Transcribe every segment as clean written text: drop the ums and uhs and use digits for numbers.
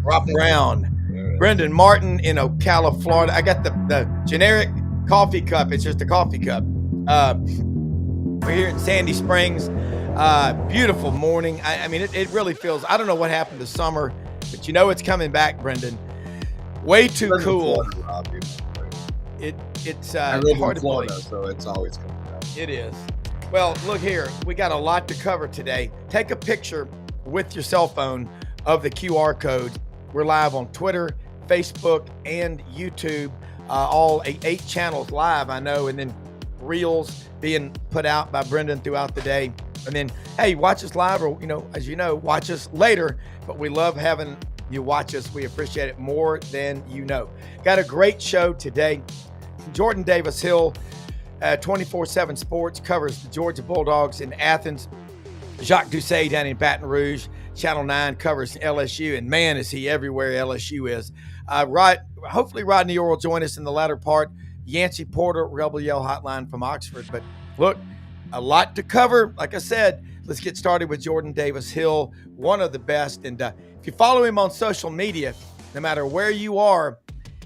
Rob Browne, Brendan Martin in Ocala, Florida. I got the generic coffee cup. It's just a coffee cup. We're here in Sandy Springs. Beautiful morning. I mean, it really feels, I don't know what happened to summer, but you know it's coming back, Brendan. Way too cool. It's I live hard in Florida, to believe. so it's always coming back. It is. Well, look here. We got a lot to cover today. Take a picture with your cell phone of the QR code. We're live on Twitter, Facebook, and YouTube. All eight channels live, I know, and then reels being put out by Brendan throughout the day. And then, hey, watch us live, or, as you know, watch us later. But we love having you watch us. We appreciate it more than you know. Got a great show today. Jordan Davis Hill, 24/7 Sports, covers the Georgia Bulldogs in Athens. Jacques Doucet down in Baton Rouge. Channel 9 covers LSU, and man, is he everywhere LSU is. Hopefully Rodney Orr will join us in the latter part. Yancy Porter, Rebel Yell Hotline from Oxford. But look, a lot to cover. Like I said, let's get started with Jordan Davis Hill, one of the best. And if you follow him on social media, no matter where you are,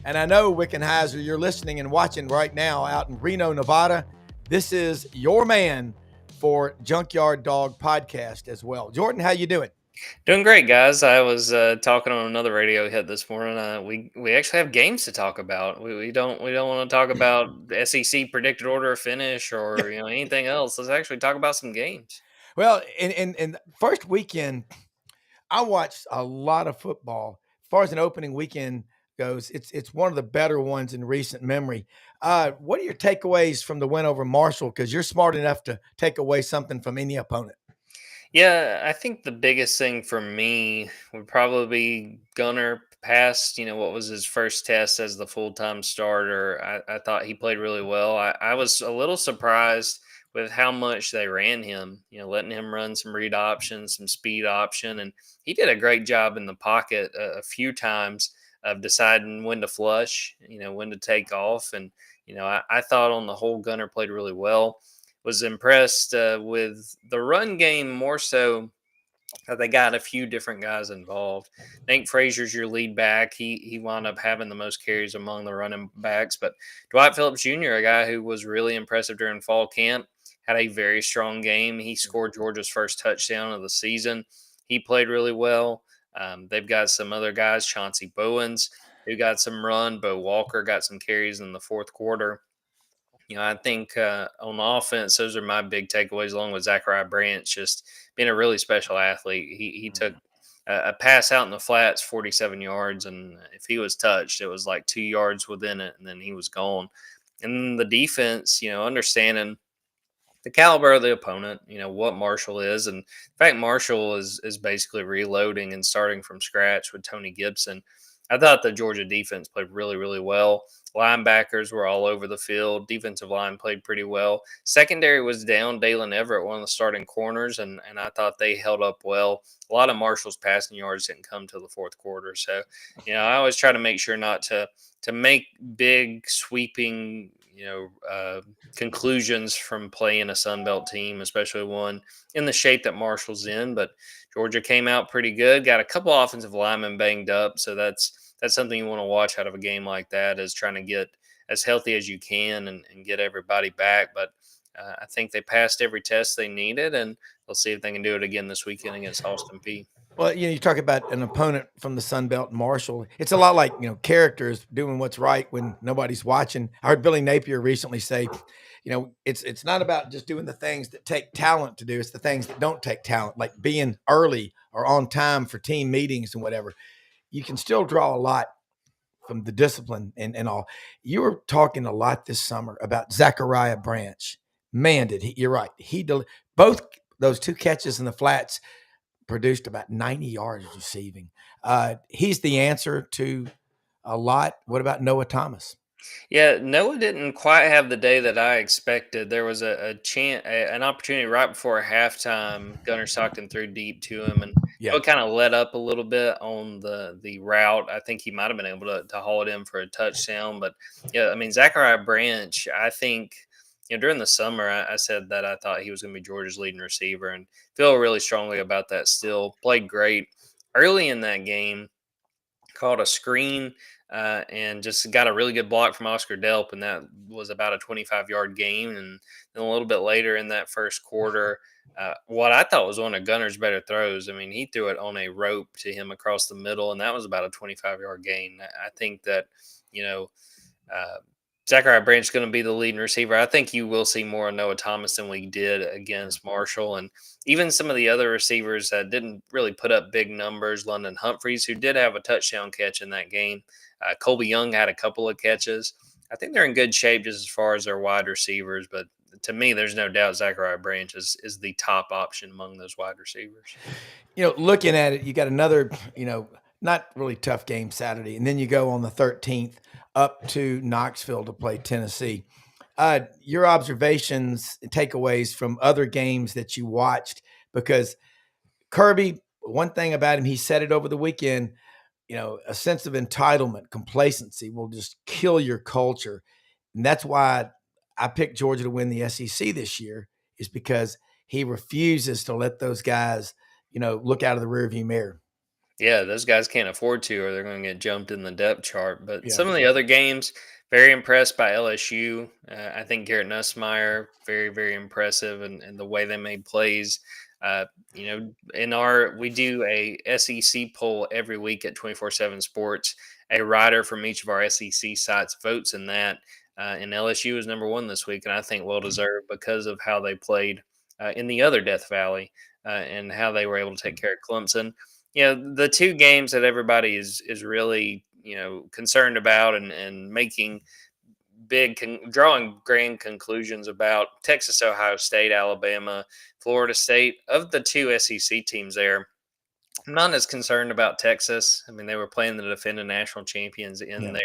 and I know Wickenheiser, you're listening and watching right now out in Reno, Nevada, this is your man for Junkyard Dog Podcast as well. Jordan, how you doing? Doing great, guys. I was talking on another radio hit this morning. We actually have games to talk about. We don't want to talk about the SEC predicted order of finish or anything else. Let's actually talk about some games. Well, in first weekend, I watched a lot of football. As far as an opening weekend goes, it's one of the better ones in recent memory. What are your takeaways from the win over Marshall? Because you're smart enough to take away something from any opponent. Yeah, I think the biggest thing for me would probably be Gunner passed, what was his first test as the full-time starter. I thought he played really well. I was a little surprised with how much they ran him, letting him run some read options, some speed option. And he did a great job in the pocket a few times of deciding when to flush, when to take off. And, I thought on the whole Gunner played really well. Was impressed with the run game more so that they got a few different guys involved. Nate Frazier's your lead back. He wound up having the most carries among the running backs. But Dwight Phillips Jr., a guy who was really impressive during fall camp, had a very strong game. He scored Georgia's first touchdown of the season. He played really well. They've got some other guys, Chauncey Bowens, who got some run. Bo Walker got some carries in the fourth quarter. I think on offense, those are my big takeaways, along with Zachariah Branch just being a really special athlete. He took a pass out in the flats, 47 yards, and if he was touched, it was like 2 yards within it, and then he was gone. And the defense, understanding the caliber of the opponent, what Marshall is. And in fact, Marshall is basically reloading and starting from scratch with Tony Gibson. I thought the Georgia defense played really, really well. Linebackers were all over the field. Defensive line played pretty well. Secondary was down. Dalen Everett, one of the starting corners, and I thought they held up well. A lot of Marshall's passing yards didn't come to the fourth quarter. So, I always try to make sure not to make big, sweeping, conclusions from playing a Sun Belt team, especially one in the shape that Marshall's in. But Georgia came out pretty good. Got a couple offensive linemen banged up, so that's something you want to watch out of a game like that, is trying to get as healthy as you can and get everybody back. But I think they passed every test they needed, and they'll see if they can do it again this weekend against Austin Peay. Well, you talk about an opponent from the Sun Belt, Marshall. It's a lot like, characters doing what's right when nobody's watching. I heard Billy Napier recently say, it's not about just doing the things that take talent to do. It's the things that don't take talent, like being early or on time for team meetings and whatever. You can still draw a lot from the discipline and all. You were talking a lot this summer about Zachariah Branch. Man, you're right. Both those two catches in the flats produced about 90 yards receiving. He's the answer to a lot. What about Noah Thomas? Yeah, Noah didn't quite have the day that I expected. There was an opportunity right before halftime. Gunnar Stockton threw deep to him, and Noah kind of let up a little bit on the route. I think he might have been able to haul it in for a touchdown. But, yeah, I mean, Zachariah Branch, I think, during the summer, I said that I thought he was going to be Georgia's leading receiver, and feel really strongly about that still. Played great. Early in that game, caught a screen and just got a really good block from Oscar Delp, and that was about a 25-yard gain. And then a little bit later in that first quarter, what I thought was one of Gunner's better throws. I mean, he threw it on a rope to him across the middle, and that was about a 25-yard gain. I think that, you know, uh, Zachariah Branch is going to be the leading receiver. I think you will see more of Noah Thomas than we did against Marshall. And even some of the other receivers that didn't really put up big numbers. London Humphreys, who did have a touchdown catch in that game. Colby Young had a couple of catches. I think they're in good shape just as far as their wide receivers. But to me, there's no doubt Zachariah Branch is the top option among those wide receivers. Looking at it, you got another, not really tough game Saturday. And then you go on the 13th up to Knoxville to play Tennessee. Your observations and takeaways from other games that you watched, because Kirby, one thing about him, he said it over the weekend, a sense of entitlement, complacency will just kill your culture. And that's why I picked Georgia to win the SEC this year, is because he refuses to let those guys, look out of the rearview mirror. Yeah, those guys can't afford to, or they're going to get jumped in the depth chart. But Yeah. some of the other games, very impressed by LSU. I think Garrett Nussmeier, very, very impressive, and the way they made plays. We do a SEC poll every week at 24/7 Sports. A writer from each of our SEC sites votes in that, and LSU is number one this week, and I think well deserved because of how they played in the other Death Valley and how they were able to take care of Clemson. The two games that everybody is really, concerned about and making drawing grand conclusions about: Texas, Ohio State, Alabama, Florida State. Of the two SEC teams there, I'm not as concerned about Texas. I mean, they were playing the defending national champions in their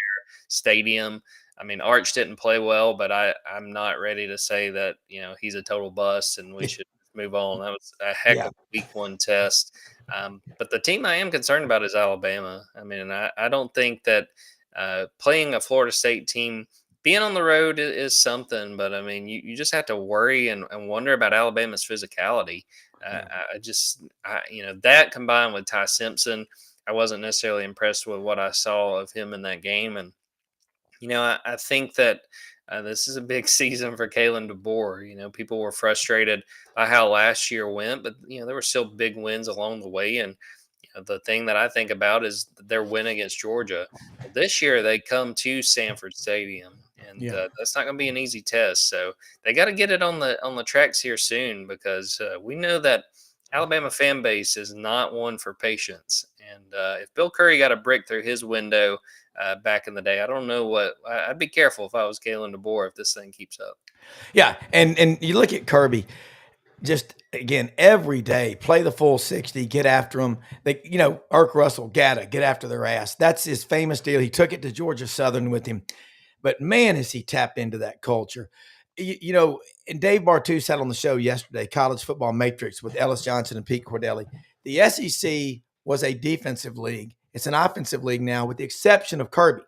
stadium. I mean, Arch didn't play well, but I'm not ready to say that, he's a total bust and we should move on. That was a heck of a week one test. But the team I am concerned about is Alabama. I mean, I don't think that playing a Florida State team, being on the road is something, but I mean, you just have to worry and wonder about Alabama's physicality. That combined with Ty Simpson, I wasn't necessarily impressed with what I saw of him in that game. And, I think that this is a big season for Kalen DeBoer. People were frustrated by how last year went, but, there were still big wins along the way. And, the thing that I think about is their win against Georgia. Well, this year they come to Sanford Stadium, and that's not going to be an easy test. So they got to get it on the tracks here soon, because we know that Alabama fan base is not one for patience. And if Bill Curry got a brick through his window back in the day, I don't know I'd be careful if I was Kalen DeBoer if this thing keeps up. Yeah, and you look at Kirby. Just again, every day, play the full 60, get after them. Irk Russell, get after their ass. That's his famous deal. He took it to Georgia Southern with him. But man, has he tapped into that culture. And Dave Bartu sat on the show yesterday, College Football Matrix, with Ellis Johnson and Pete Cordelli. The SEC was a defensive league. It's an offensive league now, with the exception of Kirby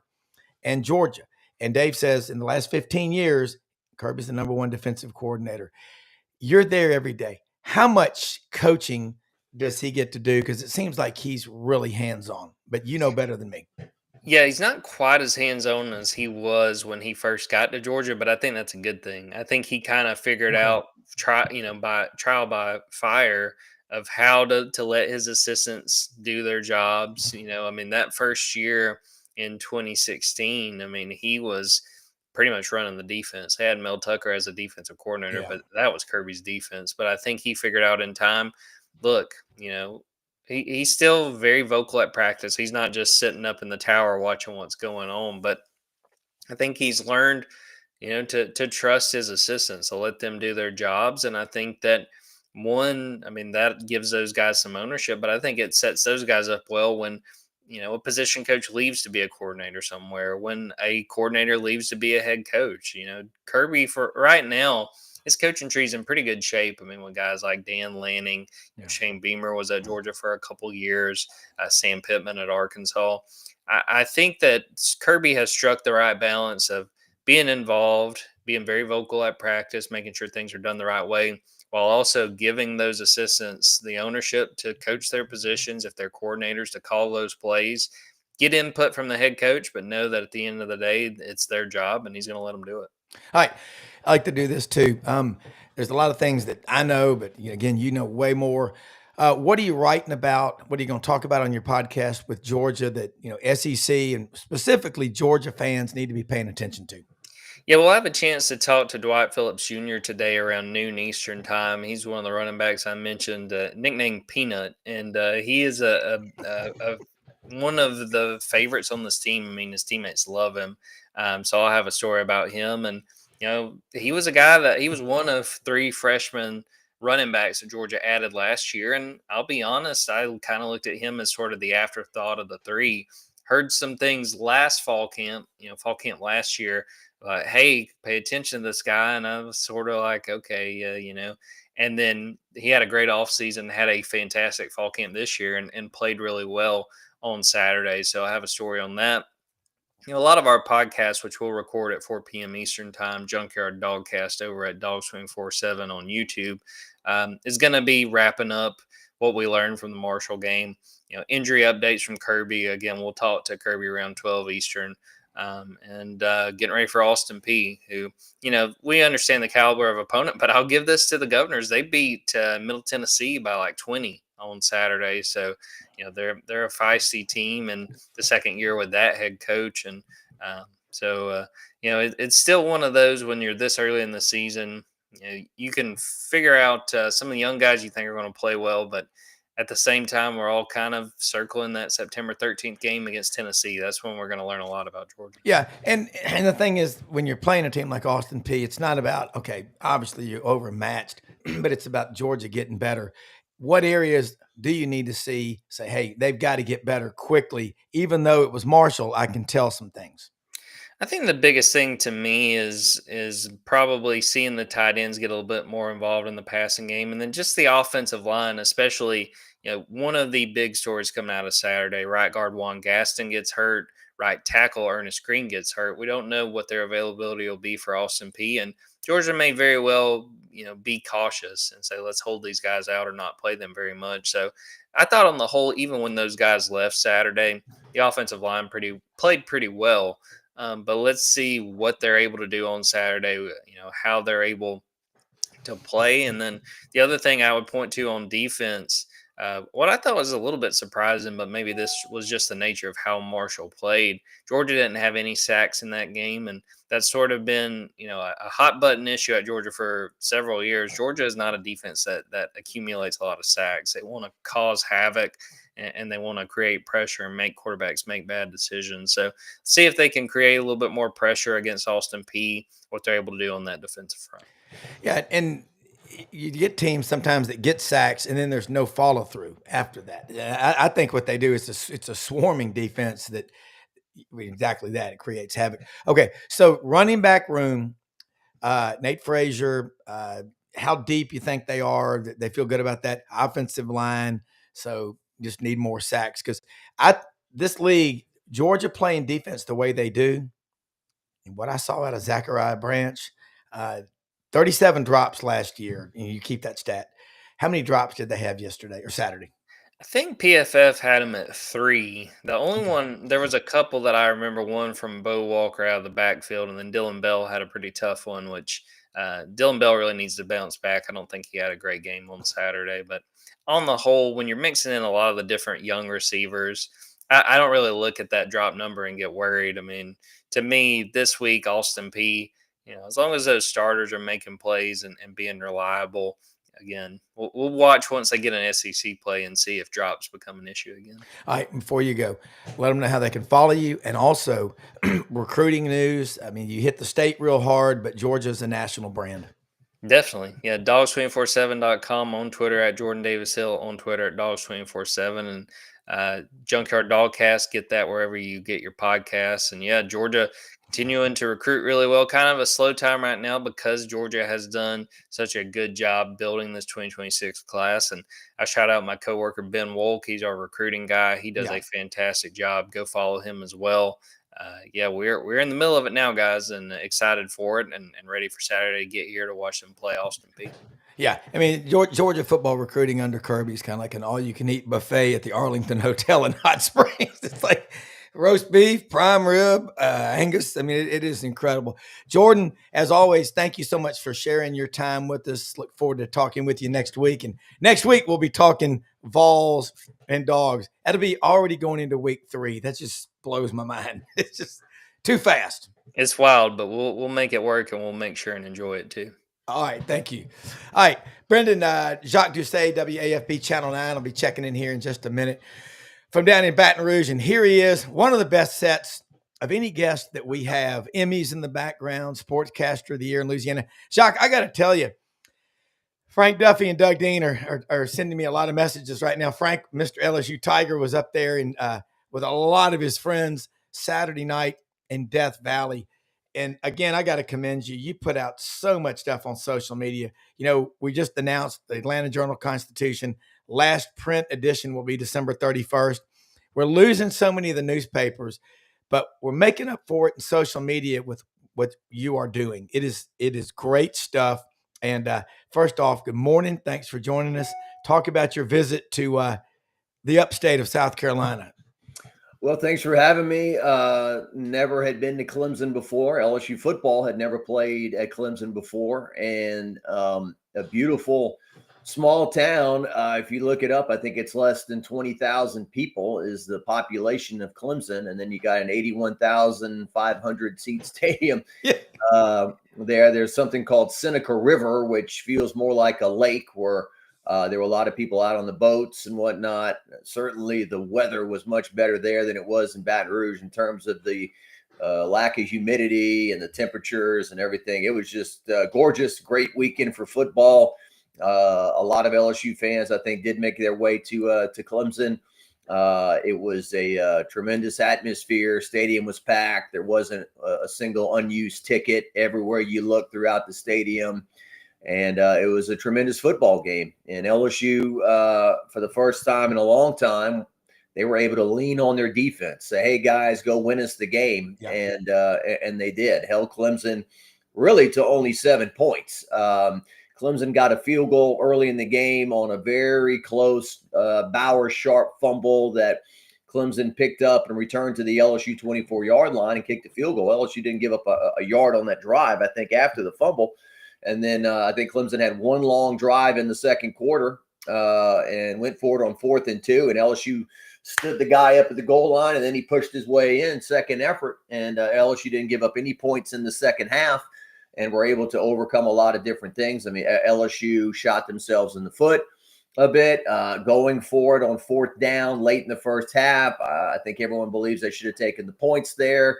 and Georgia. And Dave says in the last 15 years, Kirby's the number one defensive coordinator. You're there every day. How much coaching does he get to do? Because it seems like he's really hands-on, but you know better than me. Yeah, he's not quite as hands-on as he was when he first got to Georgia, but I think that's a good thing. I think he kind of figured out by trial by fire of how to let his assistants do their jobs. I mean, that first year in 2016, I mean, he was pretty much running the defense. They had Mel Tucker as a defensive coordinator, but that was Kirby's defense. But I think he figured out in time, look, he's still very vocal at practice. He's not just sitting up in the tower watching what's going on, but I think he's learned, to trust his assistants, to let them do their jobs. And I think that that gives those guys some ownership, but I think it sets those guys up well when, a position coach leaves to be a coordinator somewhere, when a coordinator leaves to be a head coach. Kirby, for right now, his coaching tree's in pretty good shape. I mean, with guys like Dan Lanning, Shane Beamer was at Georgia for a couple years, Sam Pittman at Arkansas. I think that Kirby has struck the right balance of being involved, being very vocal at practice, making sure things are done the right way, while also giving those assistants the ownership to coach their positions, if they're coordinators, to call those plays. get input from the head coach, but know that at the end of the day, it's their job and he's going to let them do it. All right. I like to do this too. There's a lot of things that I know, but again, you know way more. What are you writing about? What are you going to talk about on your podcast with Georgia that, SEC and specifically Georgia fans need to be paying attention to? Yeah, we'll have a chance to talk to Dwight Phillips Jr. today around noon Eastern time. He's one of the running backs I mentioned, nicknamed Peanut, and he is one of the favorites on this team. I mean, his teammates love him, so I'll have a story about him. And he was a guy that he was one of three freshmen running backs that Georgia added last year. And I'll be honest, I kind of looked at him as sort of the afterthought of the three. Heard some things last fall camp last year, hey, pay attention to this guy. And I was sort of like, okay, And then he had a great offseason, had a fantastic fall camp this year, and played really well on Saturday. So I have a story on that. A lot of our podcasts, which we'll record at 4 p.m. Eastern time, Junkyard Dogcast over at Dog Swing 47 on YouTube, is going to be wrapping up what we learned from the Marshall game. Injury updates from Kirby. Again, we'll talk to Kirby around 12 Eastern. And getting ready for Austin Peay, who, we understand the caliber of opponent, but I'll give this to the Governors. They beat Middle Tennessee by like 20 on Saturday. So, they're a feisty team and the second year with that head coach. And it's still one of those when you're this early in the season, you can figure out some of the young guys you think are going to play well, but at the same time, we're all kind of circling that September 13th game against Tennessee. That's when we're going to learn a lot about Georgia. Yeah, and the thing is, when you're playing a team like Austin Peay, it's not about, okay, obviously you're overmatched, but it's about Georgia getting better. What areas do you need to say, hey, they've got to get better quickly? Even though it was Marshall, I can tell some things. I think the biggest thing to me is probably seeing the tight ends get a little bit more involved in the passing game, and then just the offensive line, especially. One of the big stories coming out of Saturday: right guard Juan Gaston gets hurt, right tackle Ernest Green gets hurt. We don't know what their availability will be for Austin Peay, and Georgia may very well be cautious and say let's hold these guys out or not play them very much. So I thought on the whole, even when those guys left Saturday, the offensive line played pretty well. But let's see what they're able to do on Saturday, how they're able to play. And then the other thing I would point to on defense, what I thought was a little bit surprising, but maybe this was just the nature of how Marshall played. Georgia didn't have any sacks in that game, and that's sort of been, a hot button issue at Georgia for several years. Georgia is not a defense that accumulates a lot of sacks. They want to cause havoc, and they want to create pressure and make quarterbacks make bad decisions. So see if they can create a little bit more pressure against Austin Peay, what they're able to do on that defensive front. Yeah, and you get teams sometimes that get sacks and then there's no follow through after that. I think what they do is it's a swarming defense that exactly that. It creates havoc. Okay, so running back room, Nate Frazier, how deep you think they are? They feel good about that offensive line. So just need more sacks because this league, Georgia playing defense the way they do, and what I saw out of Zachariah Branch, 37 drops last year, and you keep that stat. How many drops did they have yesterday or Saturday? I think PFF had him at 3. The only one, there was a couple that I remember, one from Bo Walker out of the backfield, and then Dylan Bell had a pretty tough one, which Dylan Bell really needs to bounce back. I don't think he had a great game on Saturday. But on the whole, when you're mixing in a lot of the different young receivers, I don't really look at that drop number and get worried. I mean, to me, this week, Austin Peay, as long as those starters are making plays and being reliable, again, we'll watch once they get an SEC play and see if drops become an issue again. All right, before you go, let them know how they can follow you, and also recruiting news. I mean, you hit the state real hard, but Georgia's a national brand. Definitely. Yeah, dogs247.com, on Twitter at Jordan Davis Hill, on Twitter at dogs247, and Junkyard Dogcast. Get that wherever you get your podcasts. And yeah, Georgia continuing to recruit really well. Kind of a slow time right now because Georgia has done such a good job building this 2026 class. And I shout out my coworker Ben Wolk. He's our recruiting guy. He does a fantastic job. Go follow him as well. We're in the middle of it now, guys, and excited for it and ready for Saturday to get here to watch them play Austin Peay. Yeah, I mean, Georgia football recruiting under Kirby is kind of like an all-you-can-eat buffet at the Arlington Hotel in Hot Springs. It's like Roast beef, prime rib, Angus. I mean, it is incredible. Jordan, as always, thank you so much for sharing your time with us. Look forward to talking with you next week. And next week, we'll be talking Vols and Dogs. That'll be already going into week 3. That just blows my mind. It's just too fast. It's wild, but we'll make it work, and we'll make sure and enjoy it too. All right, thank you. All right, Brendan, Jacques Doucet, WAFB Channel 9. I'll be checking in here in just a minute from down in Baton Rouge. And here he is, one of the best sets of any guest that we have. Emmys in the background, Sportscaster of the Year in Louisiana. Jacques, I got to tell you, Frank Duffy and Doug Dean are sending me a lot of messages right now. Frank, Mr. LSU Tiger, was up there and with a lot of his friends Saturday night in Death Valley. And again, I got to commend you. You put out so much stuff on social media. You know, we just announced the Atlanta Journal-Constitution. Last print edition will be December 31st. We're losing so many of the newspapers, but we're making up for it in social media with what you are doing. It is great stuff. And first off, good morning. Thanks for joining us. Talk about your visit to the upstate of South Carolina. Well, thanks for having me. Never had been to Clemson before. LSU football had never played at Clemson before. And a beautiful small town. If you look it up, I think it's less than 20,000 people is the population of Clemson. And then you got an 81,500 seat stadium there. There's something called Seneca River, which feels more like a lake where there were a lot of people out on the boats and whatnot. Certainly the weather was much better there than it was in Baton Rouge in terms of the lack of humidity and the temperatures and everything. It was just gorgeous, great weekend for football. A lot of LSU fans, I think, did make their way to Clemson. It was a tremendous atmosphere. Stadium was packed. There wasn't a single unused ticket everywhere you looked throughout the stadium. And it was a tremendous football game. And LSU, for the first time in a long time, they were able to lean on their defense. Say, hey, guys, go win us the game. Yeah. And they did. Held Clemson really to only 7 points. Clemson got a field goal early in the game on a very close Bauer-Sharp fumble that Clemson picked up and returned to the LSU 24-yard line and kicked a field goal. LSU didn't give up a yard on that drive, I think, after the fumble. And then I think Clemson had one long drive in the second quarter and went forward on 4th and 2. And LSU stood the guy up at the goal line, and then he pushed his way in, second effort. And LSU didn't give up any points in the second half and were able to overcome a lot of different things. I mean, LSU shot themselves in the foot a bit, going forward on 4th down late in the first half. I think everyone believes they should have taken the points there.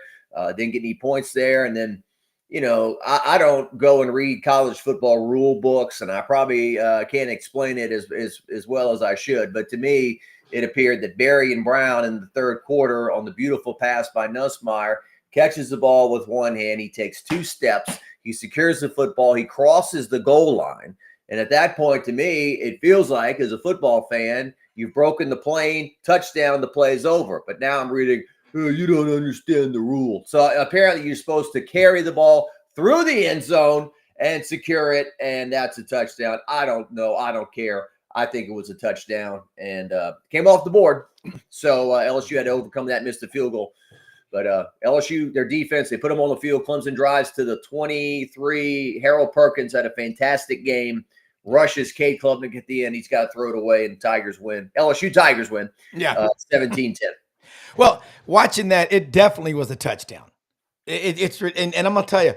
Didn't get any points there. And then, you know, I don't go and read college football rule books, and I probably can't explain it as well as I should. But to me, it appeared that Berry and Browne in the third quarter on the beautiful pass by Nussmeier catches the ball with one hand. He takes 2 steps. He secures the football. He crosses the goal line. And at that point, to me, it feels like, as a football fan, you've broken the plane, touchdown, the play's over. But now I'm reading, oh, you don't understand the rule. So apparently you're supposed to carry the ball through the end zone and secure it, and that's a touchdown. I don't know. I don't care. I think it was a touchdown and came off the board. So LSU had to overcome that, missed the field goal. But LSU, their defense, they put them on the field. Clemson drives to the 23. Harold Perkins had a fantastic game. Rushes Cade Klubnik at the end. He's got to throw it away, and Tigers win. LSU Tigers win. Yeah, 17-10. Well, watching that, it definitely was a touchdown. And I'm going to tell you,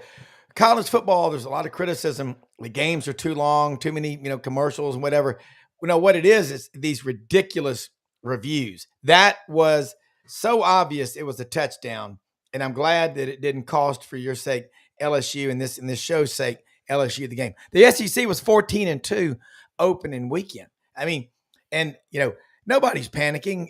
college football, there's a lot of criticism. The games are too long, too many, commercials and whatever. What it is these ridiculous reviews. That was so obvious it was a touchdown, and I'm glad that it didn't cost, for your sake, LSU, and this show's sake, LSU the game. The SEC was 14-2 opening weekend. I mean, and nobody's panicking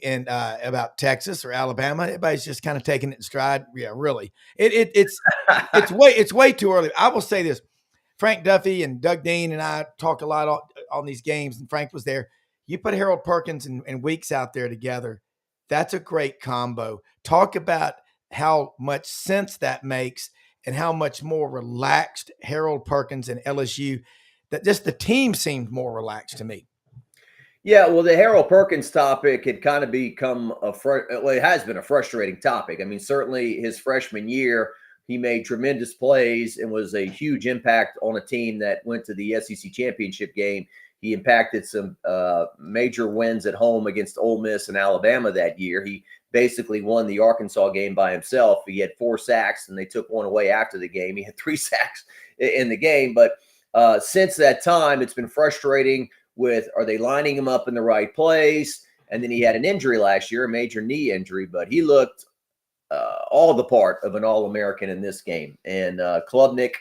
about Texas or Alabama. Everybody's just kind of taking it in stride. Yeah, really. It's way too early. I will say this: Frank Duffy and Doug Dean and I talk a lot on these games, and Frank was there. You put Harold Perkins and Weeks out there together, that's a great combo. Talk about how much sense that makes and how much more relaxed Harold Perkins and LSU, that just the team seemed more relaxed to me. Yeah, well, the Harold Perkins topic had kind of become it has been a frustrating topic. I mean, certainly his freshman year, he made tremendous plays and was a huge impact on a team that went to the SEC championship game. He impacted some major wins at home against Ole Miss and Alabama that year. He basically won the Arkansas game by himself. He had 4 sacks, and they took one away after the game. He had 3 sacks in the game. But since that time, it's been frustrating with, are they lining him up in the right place? And then he had an injury last year, a major knee injury, but he looked all the part of an All-American in this game. And Klubnik,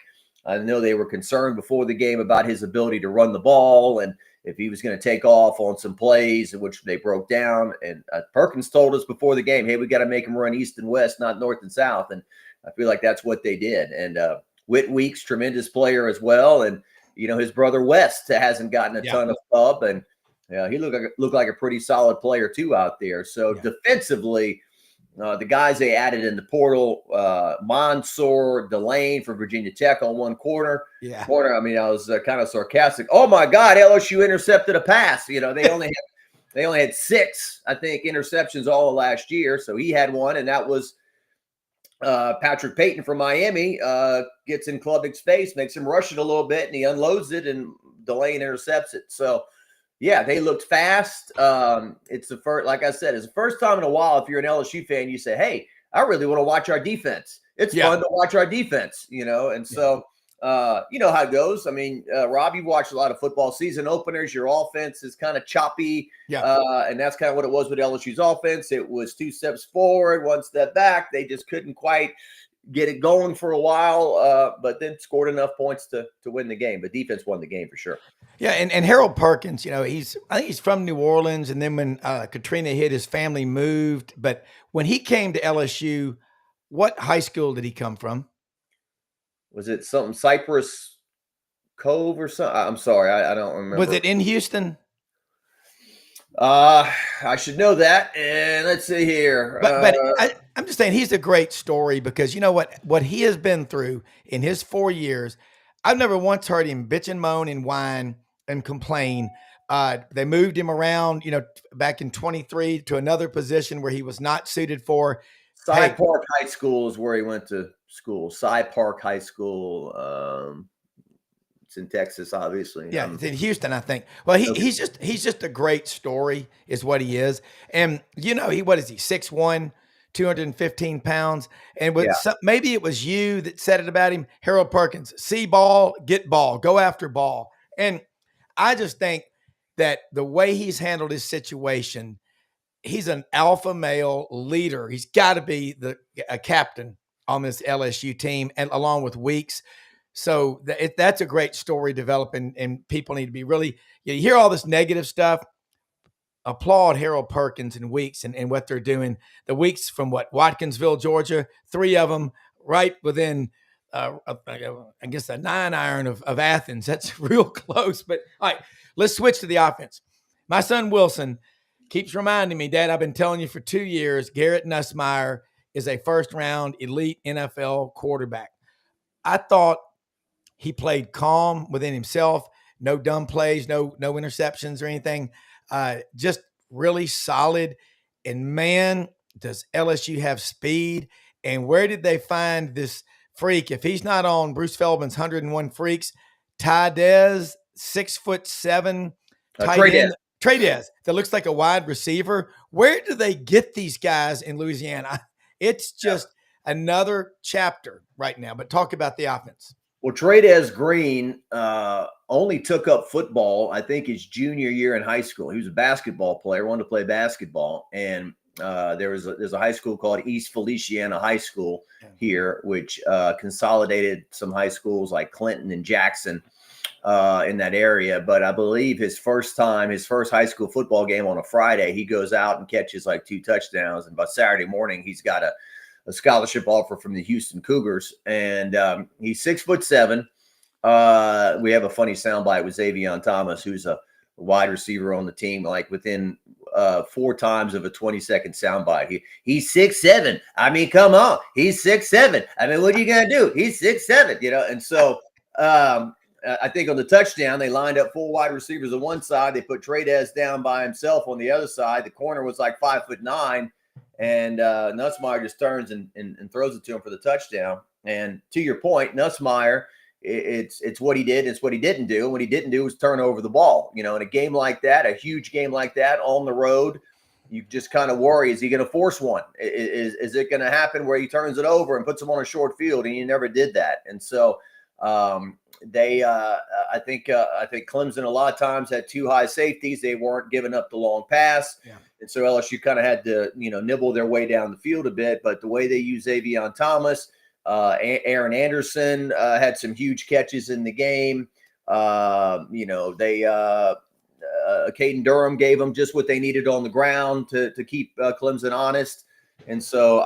I know they were concerned before the game about his ability to run the ball and if he was going to take off on some plays in which they broke down. And Perkins told us before the game, hey, we got to make him run east and west, not north and south. And I feel like that's what they did. And Whit Weeks, tremendous player as well. And his brother West hasn't gotten a ton of pub, and he looked like a pretty solid player too out there. So defensively, the guys they added in the portal, Mansour, Delane for Virginia Tech on one corner. I was kind of sarcastic. Oh my God, LSU intercepted a pass. They only had 6, I think, interceptions all of last year. So he had one, and that was Patrick Payton from Miami. Gets in Klubnik's face, makes him rush it a little bit, and he unloads it, and Delane intercepts it. So, yeah, they looked fast. It's the first, like I said, it's the first time in a while. If you're an LSU fan, you say, "Hey, I really want to watch our defense. It's fun to watch our defense," And so, you know how it goes. I mean, Rob, you've watched a lot of football season openers. Your offense is kind of choppy, and that's kind of what it was with LSU's offense. It was 2 steps forward, 1 step back. They just couldn't quite get it going for a while, but then scored enough points to win the game. But defense won the game for sure. Yeah, and Harold Perkins, I think he's from New Orleans, and then when Katrina hit, his family moved. But when he came to LSU, what high school did he come from? Was it something Cypress Cove or something? I'm sorry, I don't remember. Was it in Houston? I should know that. And let's see here. But I'm just saying he's a great story because you know what he has been through in his 4 years. I've never once heard him bitch and moan and whine and complain. They moved him around, back in 23 to another position where he was not suited for. Cy Park High School is where he went to school. Cy Park High School. It's in Texas, obviously. Yeah, it's in Houston, I think. Well, he's just a great story, is what he is. And what is he? 6'1", 215 pounds. And maybe it was you that said it about him, Harold Perkins. See ball, get ball, go after ball. And I just think that the way he's handled his situation, he's an alpha male leader. He's got to be a captain on this LSU team, and along with Weeks. So that's a great story developing, and people need to be really, you hear all this negative stuff. Applaud Harold Perkins and Weeks and what they're doing. The Weeks from Watkinsville, Georgia, 3 of them right within, I guess, a 9-iron of Athens. That's real close. But all right, let's switch to the offense. My son Wilson keeps reminding me, Dad, I've been telling you for 2 years, Garrett Nussmeier is a first-round elite NFL quarterback. I thought he played calm within himself, no dumb plays, no interceptions or anything. Just really solid. And man, does LSU have speed? And where did they find this freak? If he's not on Bruce Feldman's 101 Freaks, Ty Dez, 6'7", tight end. Trey Dez, that looks like a wide receiver. Where do they get these guys in Louisiana? It's just another chapter right now. But talk about the offense. Well, Trey Green only took up football, I think, his junior year in high school. He was a basketball player, wanted to play basketball. And there's a high school called East Feliciana High School here, which consolidated some high schools like Clinton and Jackson in that area. But I believe his first high school football game on a Friday, he goes out and catches like 2 touchdowns. And by Saturday morning, he's got a scholarship offer from the Houston Cougars, and he's 6'7". We have a funny soundbite with Xavier Thomas, who's a wide receiver on the team, like within 4 times of a 20-second soundbite. He's 6'7". I mean, come on, he's 6'7". I mean, what are you gonna do? He's 6'7", And so I think on the touchdown, they lined up 4 wide receivers on one side. They put Trades down by himself on the other side. The corner was like 5'9", and Nussmeier just turns and throws it to him for the touchdown. And to your point, Nussmeier, it's what he did. It's what he didn't do. What he didn't do was turn over the ball. In a game like that, a huge game like that on the road, you just kind of worry, is he going to force one? Is it going to happen where he turns it over and puts him on a short field? And he never did that. And so I think Clemson a lot of times had 2 high safeties. They weren't giving up the long pass. Yeah. And so LSU kind of had to, nibble their way down the field a bit. But the way they use Avion Thomas, Aaron Anderson had some huge catches in the game. Caden Durham gave them just what they needed on the ground to keep Clemson honest. And so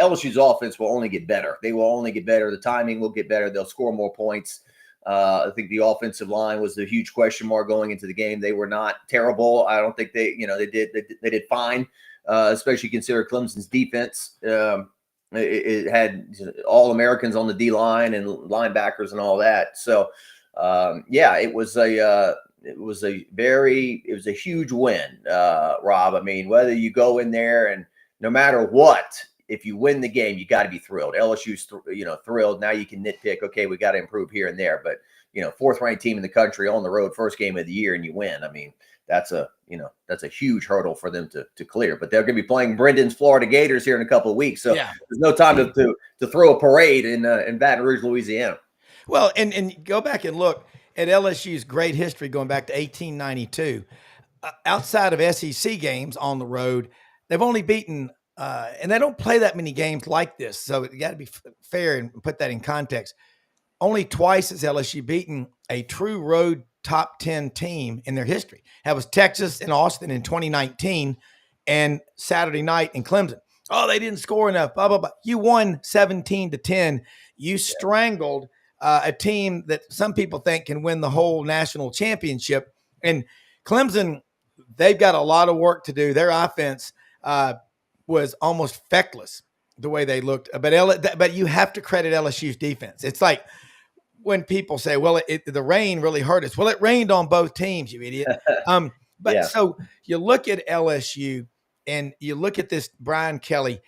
LSU's offense will only get better. They will only get better. The timing will get better. They'll score more points. I think the offensive line was the huge question mark going into the game. They were not terrible. I don't think they did fine, especially consider Clemson's defense. It had all Americans on the D line and linebackers and all that. So it was a huge win, Rob. I mean, whether you go in there and no matter what, if you win the game, you got to be thrilled. LSU's, thrilled. Now you can nitpick. Okay, we got to improve here and there, but 4th ranked team in the country on the road, first game of the year, and you win. I mean, that's a huge hurdle for them to clear. But they're going to be playing Brendan's Florida Gators here in a couple of weeks, so there's no time to throw a parade in Baton Rouge, Louisiana. Well, and go back and look at LSU's great history going back to 1892. Outside of SEC games on the road, they've only beaten, and they don't play that many games like this. So you got to be fair and put that in context. Only twice has LSU beaten a true road top 10 team in their history. That was Texas and Austin in 2019 and Saturday night in Clemson. Oh, they didn't score enough, blah, blah, blah. You won 17-10. You strangled a team that some people think can win the whole national championship. And Clemson, they've got a lot of work to do. Their offense was almost feckless the way they looked. But you have to credit LSU's defense. It's like when people say, well, the rain really hurt us. Well, it rained on both teams, you idiot. So you look at LSU and you look at this Brian Kelly.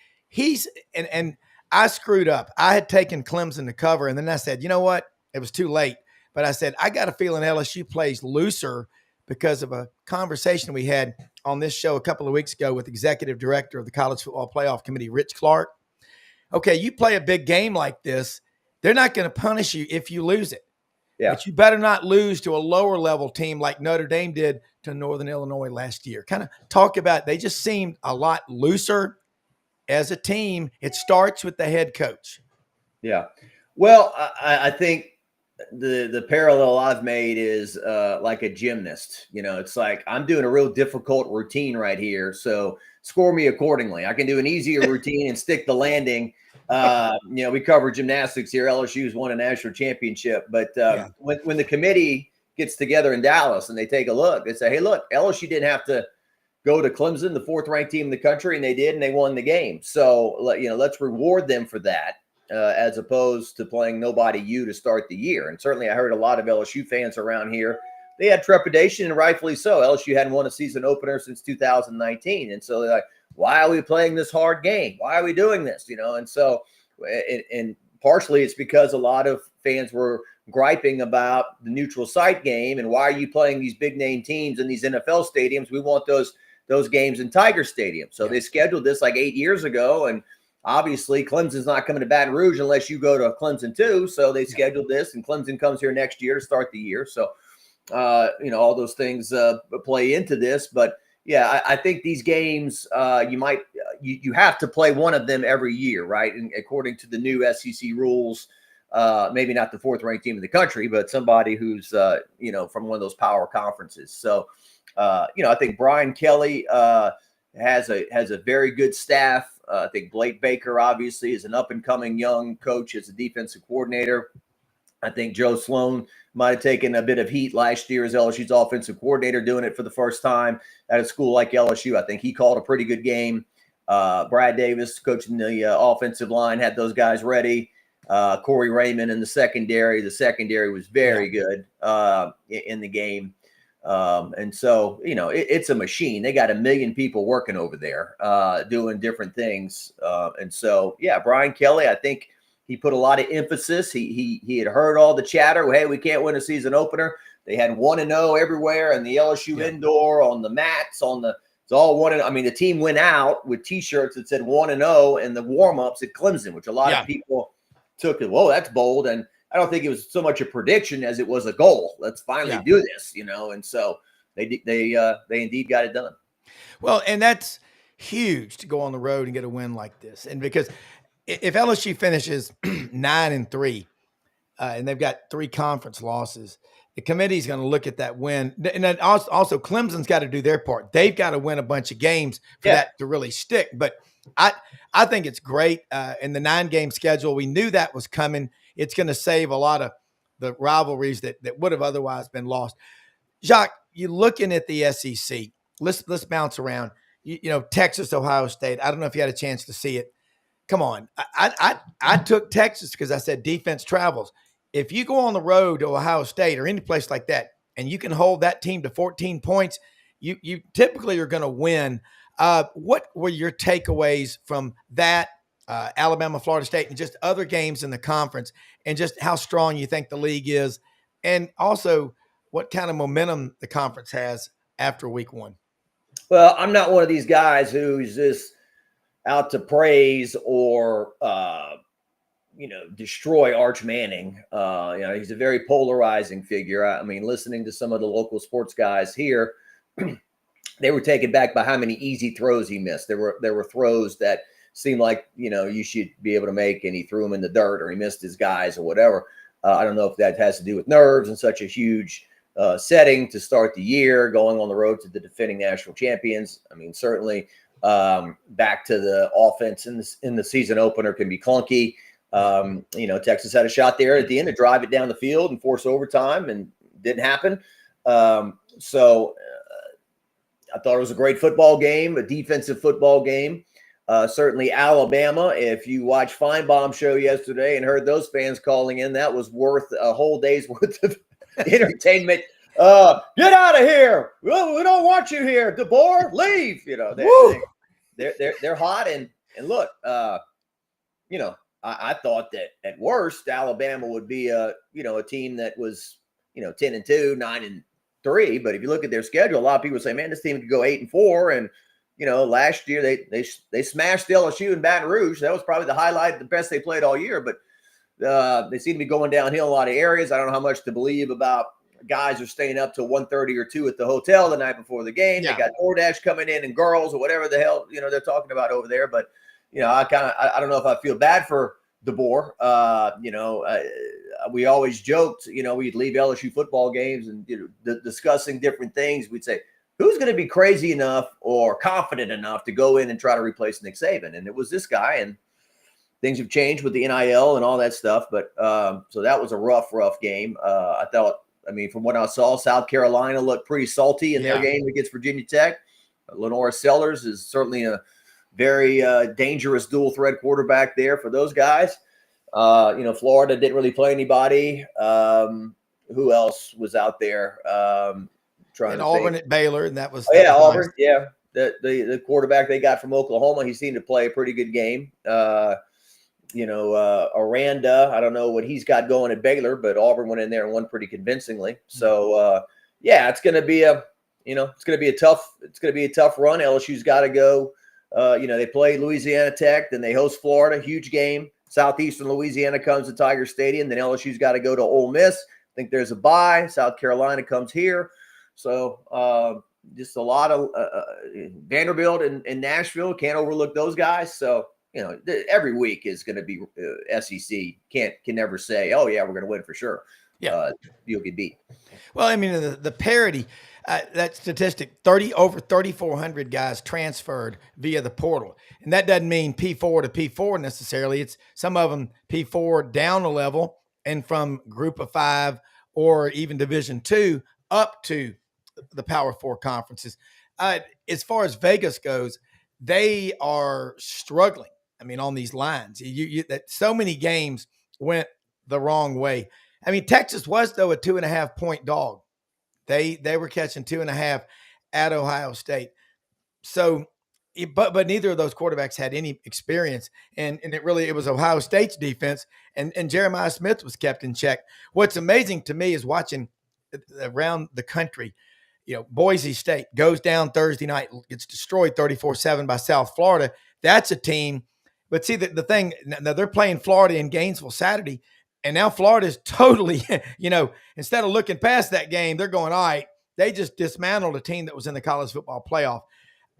And I screwed up. I had taken Clemson to cover, and then I said, you know what? It was too late. But I said, I got a feeling LSU plays looser because of a conversation we had on this show a couple of weeks ago with Executive Director of the College Football Playoff Committee, Rich Clark. Okay, you play a big game like this, they're not going to punish you if you lose it. Yeah. But you better not lose to a lower level team like Notre Dame did to Northern Illinois last year. Kind of talk about, they just seemed a lot looser as a team. It starts with the head coach. Yeah. Well, I think the parallel I've made is like a gymnast. It's like I'm doing a real difficult routine right here, so score me accordingly. I can do an easier routine and stick the landing. We cover gymnastics here. LSU's won a national championship, but when the committee gets together in Dallas and they take a look, they say, hey, look, LSU didn't have to go to Clemson, the 4th ranked team in the country, and they did, and they won the game. So, let's reward them for that. As opposed to playing nobody you to start the year. And certainly I heard a lot of LSU fans around here. They had trepidation, and rightfully so. LSU hadn't won a season opener since 2019. And so they're like, why are we playing this hard game? Why are we doing this? And so, and partially it's because a lot of fans were griping about the neutral site game. And why are you playing these big name teams in these NFL stadiums? We want those games in Tiger Stadium. So they scheduled this like 8 years ago, and obviously, Clemson's not coming to Baton Rouge unless you go to Clemson too. So they scheduled this, and Clemson comes here next year to start the year. So, all those things play into this. But yeah, I think these games you have to play one of them every year, right? And according to the new SEC rules, maybe not the 4th ranked team in the country, but somebody who's from one of those power conferences. So, I think Brian Kelly has a very good staff. I think Blake Baker obviously is an up-and-coming young coach as a defensive coordinator. I think Joe Sloan might have taken a bit of heat last year as LSU's offensive coordinator, doing it for the first time at a school like LSU. I think he called a pretty good game. Brad Davis, coaching the offensive line, had those guys ready. Corey Raymond in the secondary. The secondary was very good in the game. And so, it's a machine. They got 1 million people working over there doing different things. And so, Brian Kelly, I think he put a lot of emphasis. He had heard all the chatter. Hey, we can't win a season opener. They had 1-0 everywhere in the LSU indoor, on the mats, it's all 1-0. I mean, the team went out with T-shirts that said 1-0 in the warm-ups at Clemson, which a lot of people took it. Whoa, that's bold. And I don't think it was so much a prediction as it was a goal. Let's finally do this, And so they indeed got it done. Well, and that's huge to go on the road and get a win like this. And because if LSU finishes 9-3, and they've got 3 conference losses, the committee's going to look at that win. And then also Clemson's got to do their part. They've got to win a bunch of games for that to really stick. But I think it's great in the 9-game schedule. We knew that was coming. It's going to save a lot of the rivalries that would have otherwise been lost. Jacques, you're looking at the SEC. Let's bounce around. Texas, Ohio State. I don't know if you had a chance to see it. Come on. I took Texas because I said defense travels. If you go on the road to Ohio State or any place like that, and you can hold that team to 14 points, you typically are going to win. What were your takeaways from that, Alabama, Florida State, and just other games in the conference, and just how strong you think the league is, and also what kind of momentum the conference has after week 1? Well, I'm not one of these guys who's just out to praise or destroy Arch Manning. He's a very polarizing figure. I mean, listening to some of the local sports guys here, they were taken back by how many easy throws he missed. There were throws that seemed like, you should be able to make, and he threw them in the dirt, or he missed his guys or whatever. I don't know if that has to do with nerves and such a huge setting to start the year, going on the road to the defending national champions. I mean, certainly back to the offense in the season opener can be clunky. Texas had a shot there at the end to drive it down the field and force overtime, and didn't happen. So I thought it was a great football game, a defensive football game. Certainly Alabama, if you watched Feinbaum's show yesterday and heard those fans calling in, that was worth a whole day's worth of entertainment. Get out of here. Well, we don't want you here. DeBoer, leave. They're hot. And look, I thought that at worst Alabama would be a team that was 10-2, 9-3. But if you look at their schedule, a lot of people say, man, this team could go 8-4. And last year they smashed LSU in Baton Rouge. That was probably the highlight, the best they played all year. But they seem to be going downhill in a lot of areas. I don't know how much to believe about guys are staying up till 1:30 or 2 at the hotel the night before the game. Yeah. They got DoorDash coming in and girls or whatever the hell they're talking about over there. But I don't know if I feel bad for DeBoer. We always joked, we'd leave LSU football games and discussing different things. We'd say, who's going to be crazy enough or confident enough to go in and try to replace Nick Saban? And it was this guy, and things have changed with the NIL and all that stuff. But so that was a rough game. From what I saw, South Carolina looked pretty salty in their game against Virginia Tech. Lenora Sellers is certainly a very dangerous dual threat quarterback there for those guys. Florida didn't really play anybody. Who else was out there? Auburn at Baylor, and that was Auburn. Nice. Yeah, the quarterback they got from Oklahoma, he seemed to play a pretty good game. Aranda, I don't know what he's got going at Baylor, but Auburn went in there and won pretty convincingly. So it's going to be a tough run. LSU's got to go. They play Louisiana Tech, then they host Florida, huge game. Southeastern Louisiana comes to Tiger Stadium, then LSU's got to go to Ole Miss. I think there's a bye. South Carolina comes here. So just a lot of Vanderbilt and Nashville, can't overlook those guys. So every week is going to be SEC. Can never say, oh yeah, we're going to win for sure. Yeah, you'll get beat. Well, the parity, that statistic, over 3,400 guys transferred via the portal, and that doesn't mean P4 to P4 necessarily. It's some of them P4 down a level and from Group of 5 or even Division II up to the Power 4 conferences. As far as Vegas goes, they are struggling. On these lines, that so many games went the wrong way. I mean, Texas was, though, a 2.5-point dog. They were catching 2.5 at Ohio State. So, but neither of those quarterbacks had any experience, and it was Ohio State's defense, and Jeremiah Smith was kept in check. What's amazing to me is watching around the country. Boise State goes down Thursday night, gets destroyed 34-7 by South Florida. That's a team. But see, the thing, now they're playing Florida in Gainesville Saturday, and now Florida's totally, instead of looking past that game, they're going, all right, they just dismantled a team that was in the college football playoff.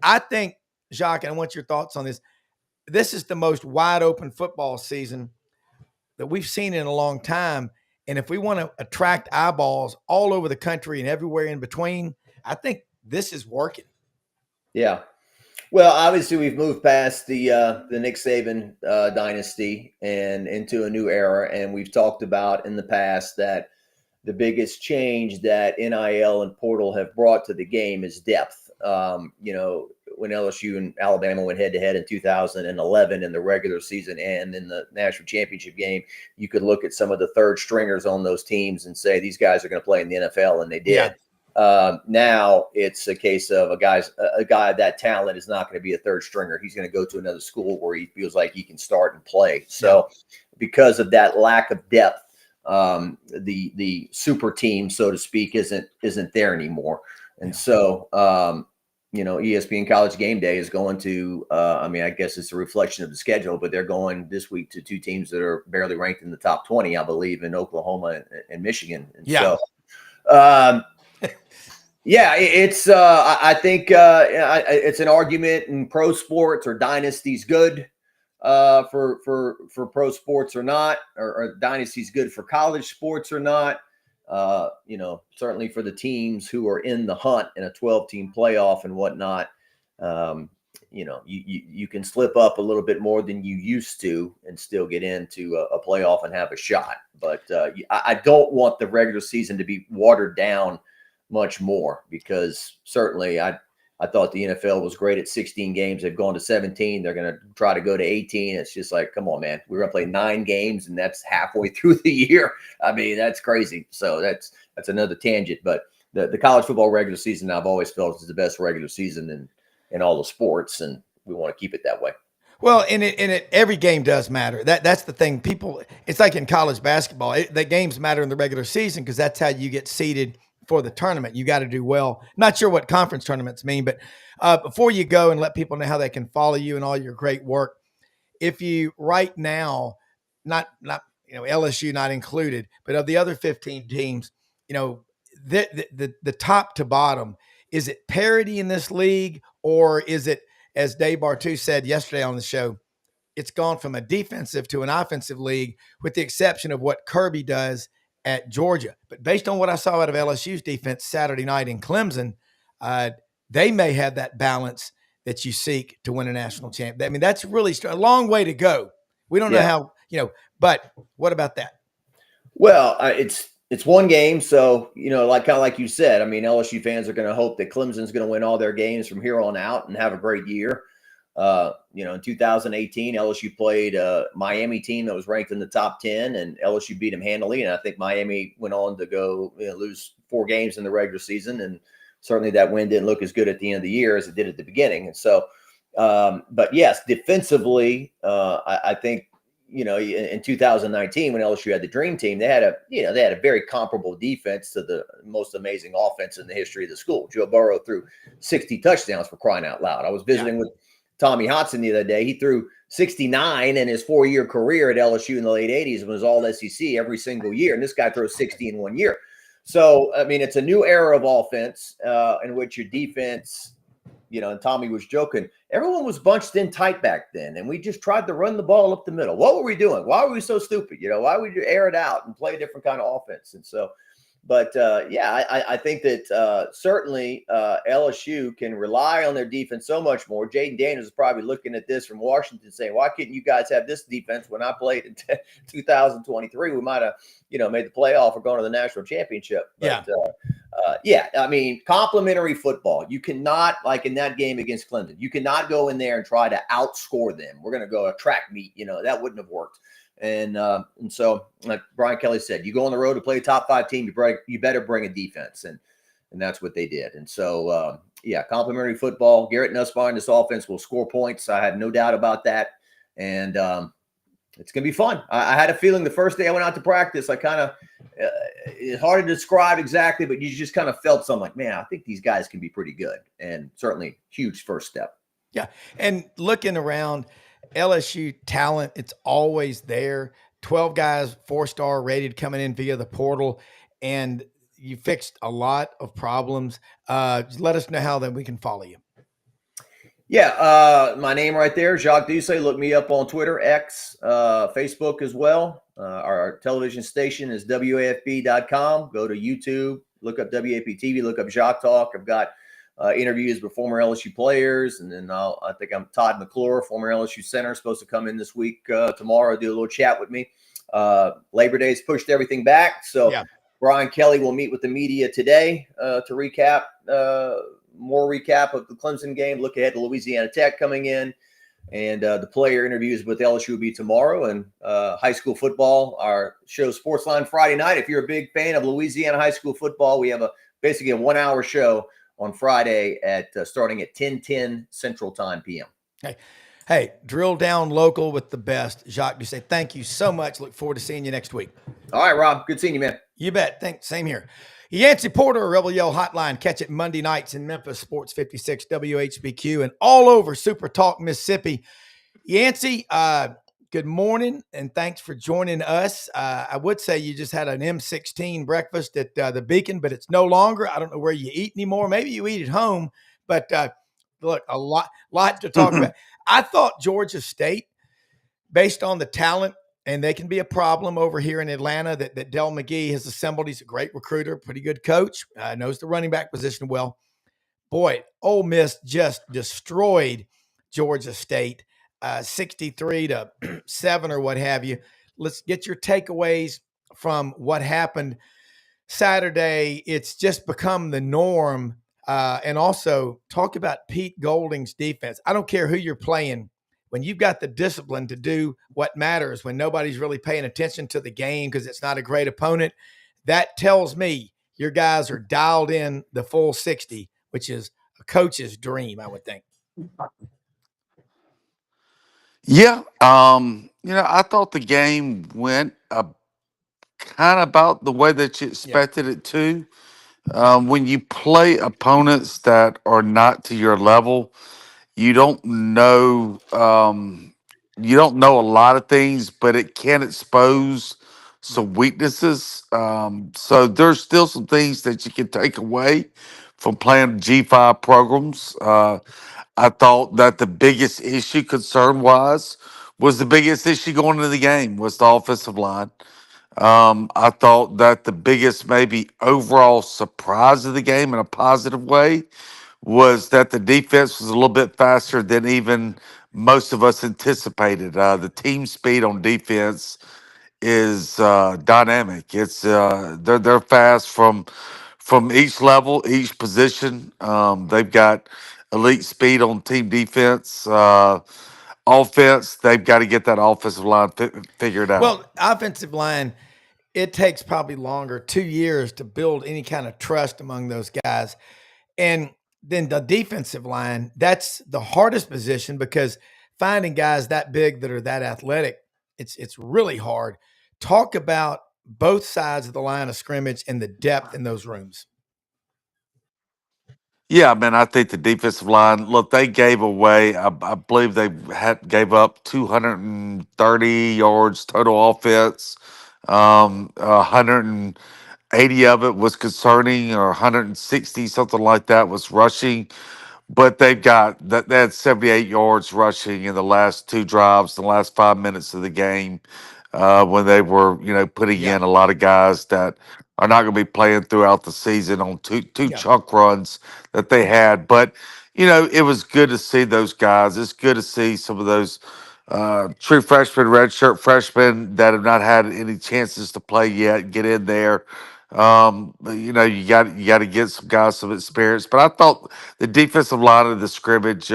I think, Jacques, and I want your thoughts on this. This is the most wide open football season that we've seen in a long time. And if we want to attract eyeballs all over the country and everywhere in between, I think this is working. Yeah. Well, obviously we've moved past the Nick Saban dynasty and into a new era. And we've talked about in the past that the biggest change that NIL and portal have brought to the game is depth. When LSU and Alabama went head-to-head in 2011 in the regular season and in the national championship game, you could look at some of the third stringers on those teams and say, these guys are going to play in the NFL, and they did. Yeah. Now it's a case of a guy of that talent is not going to be a third stringer. He's going to go to another school where he feels like he can start and play. So because of that lack of depth, the super team, so to speak, isn't there anymore. And so, ESPN College Game Day is going to, I guess it's a reflection of the schedule, but they're going this week to two teams that are barely ranked in the top 20, I believe, in Oklahoma and Michigan. And so, I think it's an argument in pro sports or dynasties good for pro sports or not, or dynasties good for college sports or not. Certainly for the teams who are in the hunt in a 12-team playoff and whatnot, you can slip up a little bit more than you used to and still get into a playoff and have a shot. But I don't want the regular season to be watered down much more, because certainly I thought the NFL was great at 16 games. They've gone to 17. They're going to try to go to 18. It's just like, come on, man. We're going to play 9 games, and that's halfway through the year. I mean, that's crazy. So that's another tangent. But the college football regular season, I've always felt, is the best regular season in all the sports, and we want to keep it that way. Well, every game does matter. That's the thing. People, it's like in college basketball. The games matter in the regular season because that's how you get seeded for the tournament. You got to do well. Not sure what conference tournaments mean, but before you go and let people know how they can follow you and all your great work, if you right now, not LSU not included, but of the other 15 teams, the top to bottom, is it parity in this league, or is it, as Dave Bartu said yesterday on the show, it's gone from a defensive to an offensive league, with the exception of what Kirby does at Georgia. But based on what I saw out of LSU's defense Saturday night in Clemson, they may have that balance that you seek to win a national champ. I mean, that's really a long way to go. We don't know how, but what about that? Well, it's one game. So, like you said, I mean, LSU fans are going to hope that Clemson's going to win all their games from here on out and have a great year. In 2018, LSU played a Miami team that was ranked in the top 10, and LSU beat them handily. And I think Miami went on to go lose 4 games in the regular season. And certainly that win didn't look as good at the end of the year as it did at the beginning. And so, but yes, defensively, I think, in 2019, when LSU had the dream team, they had a very comparable defense to the most amazing offense in the history of the school. Joe Burrow threw 60 touchdowns, for crying out loud. I was visiting with Tommy Hodson the other day. He threw 69 in his 4-year career at LSU in the late 80s and was all SEC every single year. And this guy throws 60 in 1 year. So, I mean, it's a new era of offense in which your defense, and Tommy was joking, everyone was bunched in tight back then, and we just tried to run the ball up the middle. What were we doing? Why were we so stupid? Why would you air it out and play a different kind of offense? And so, but I think that certainly LSU can rely on their defense so much more. Jaden Daniels is probably looking at this from Washington saying, why couldn't you guys have this defense when I played in 2023? We might have, made the playoff or gone to the national championship. But, I mean, complimentary football. You cannot, like in that game against Clemson, you cannot go in there and try to outscore them. We're going to go a track meet. That wouldn't have worked. And so, like Brian Kelly said, you go on the road to play a top 5 team, you better bring a defense, and that's what they did. And so, yeah, complimentary football. Garrett Nussbaum, this offense will score points. I have no doubt about that, and it's going to be fun. I had a feeling the first day I went out to practice, I kind of it's hard to describe exactly, but you just kind of felt something like, man, I think these guys can be pretty good, and certainly huge first step. Yeah, and looking around, LSU talent, it's always there. 12 guys, 4-star rated coming in via the portal, and you fixed a lot of problems. Let us know how then we can follow you. Yeah, my name right there, Jacques Doucet. Look me up on Twitter, X, Facebook as well. Our television station is WAFB.com. Go to YouTube, look up WAP TV, look up Jacques Talk. I've got interviews with former LSU players, and then I think I'm Todd McClure, former LSU center, supposed to come in this week, tomorrow, do a little chat with me. Labor Day's pushed everything back, so yeah. Brian Kelly will meet with the media today to recap, more recap of the Clemson game, look ahead to Louisiana Tech coming in, and the player interviews with LSU will be tomorrow. And high school football, our show Sportsline Friday night. If you're a big fan of Louisiana high school football, we have basically a 1-hour show on Friday at starting at 10:10 Central Time PM. Hey, drill down local with the best. Jacques Doucet, thank you so much. Look forward to seeing you next week. All right, Rob. Good seeing you, man. You bet. Thanks. Same here. Yancy Porter, Rebel Yell Hotline. Catch it Monday nights in Memphis, Sports 56, WHBQ, and all over Super Talk, Mississippi. Yancy, good morning, and thanks for joining us. I would say you just had an M16 breakfast at the Beacon, but it's no longer. I don't know where you eat anymore. Maybe you eat at home, but look, a lot to talk about. I thought Georgia State, based on the talent, and they can be a problem over here in Atlanta that Del McGee has assembled. He's a great recruiter, pretty good coach, knows the running back position well. Boy, Ole Miss just destroyed Georgia State, 63-7 or what have you. Let's get your takeaways from what happened Saturday. It's just become the norm. And also talk about Pete Golding's defense. I don't care who you're playing. When you've got the discipline to do what matters, when nobody's really paying attention to the game because it's not a great opponent, that tells me your guys are dialed in the full 60, which is a coach's dream, I would think. Yeah. I thought the game went kind of about the way that you expected it to. When you play opponents that are not to your level, you don't know a lot of things, but it can expose some weaknesses. So there's still some things that you can take away from playing G5 programs. I thought that the biggest issue concern-wise was the biggest issue going into the game was the offensive line. I thought that the biggest maybe overall surprise of the game in a positive way was that the defense was a little bit faster than even most of us anticipated. The team speed on defense is dynamic. It's they're fast from each level, each position. They've got elite speed on team defense. Offense, they've got to get that offensive line figured out. Well, offensive line, it takes probably longer, 2 years to build any kind of trust among those guys. And then the defensive line, that's the hardest position because finding guys that big that are that athletic, it's really hard. Talk about both sides of the line of scrimmage and the depth in those rooms. Yeah, man, I think the defensive line, look, they gave away, I believe they gave up 230 yards total offense. 180 of it was concerning, or 160, something like that, was rushing. But they had 78 yards rushing in the last 2 drives, the last 5 minutes of the game, when they were, putting in a lot of guys that are not going to be playing throughout the season on two chunk runs that they had. But, it was good to see those guys. It's good to see some of those true freshmen, redshirt freshmen that have not had any chances to play yet get in there. You got to get some guys some experience. But I thought the defensive line of the scrimmage,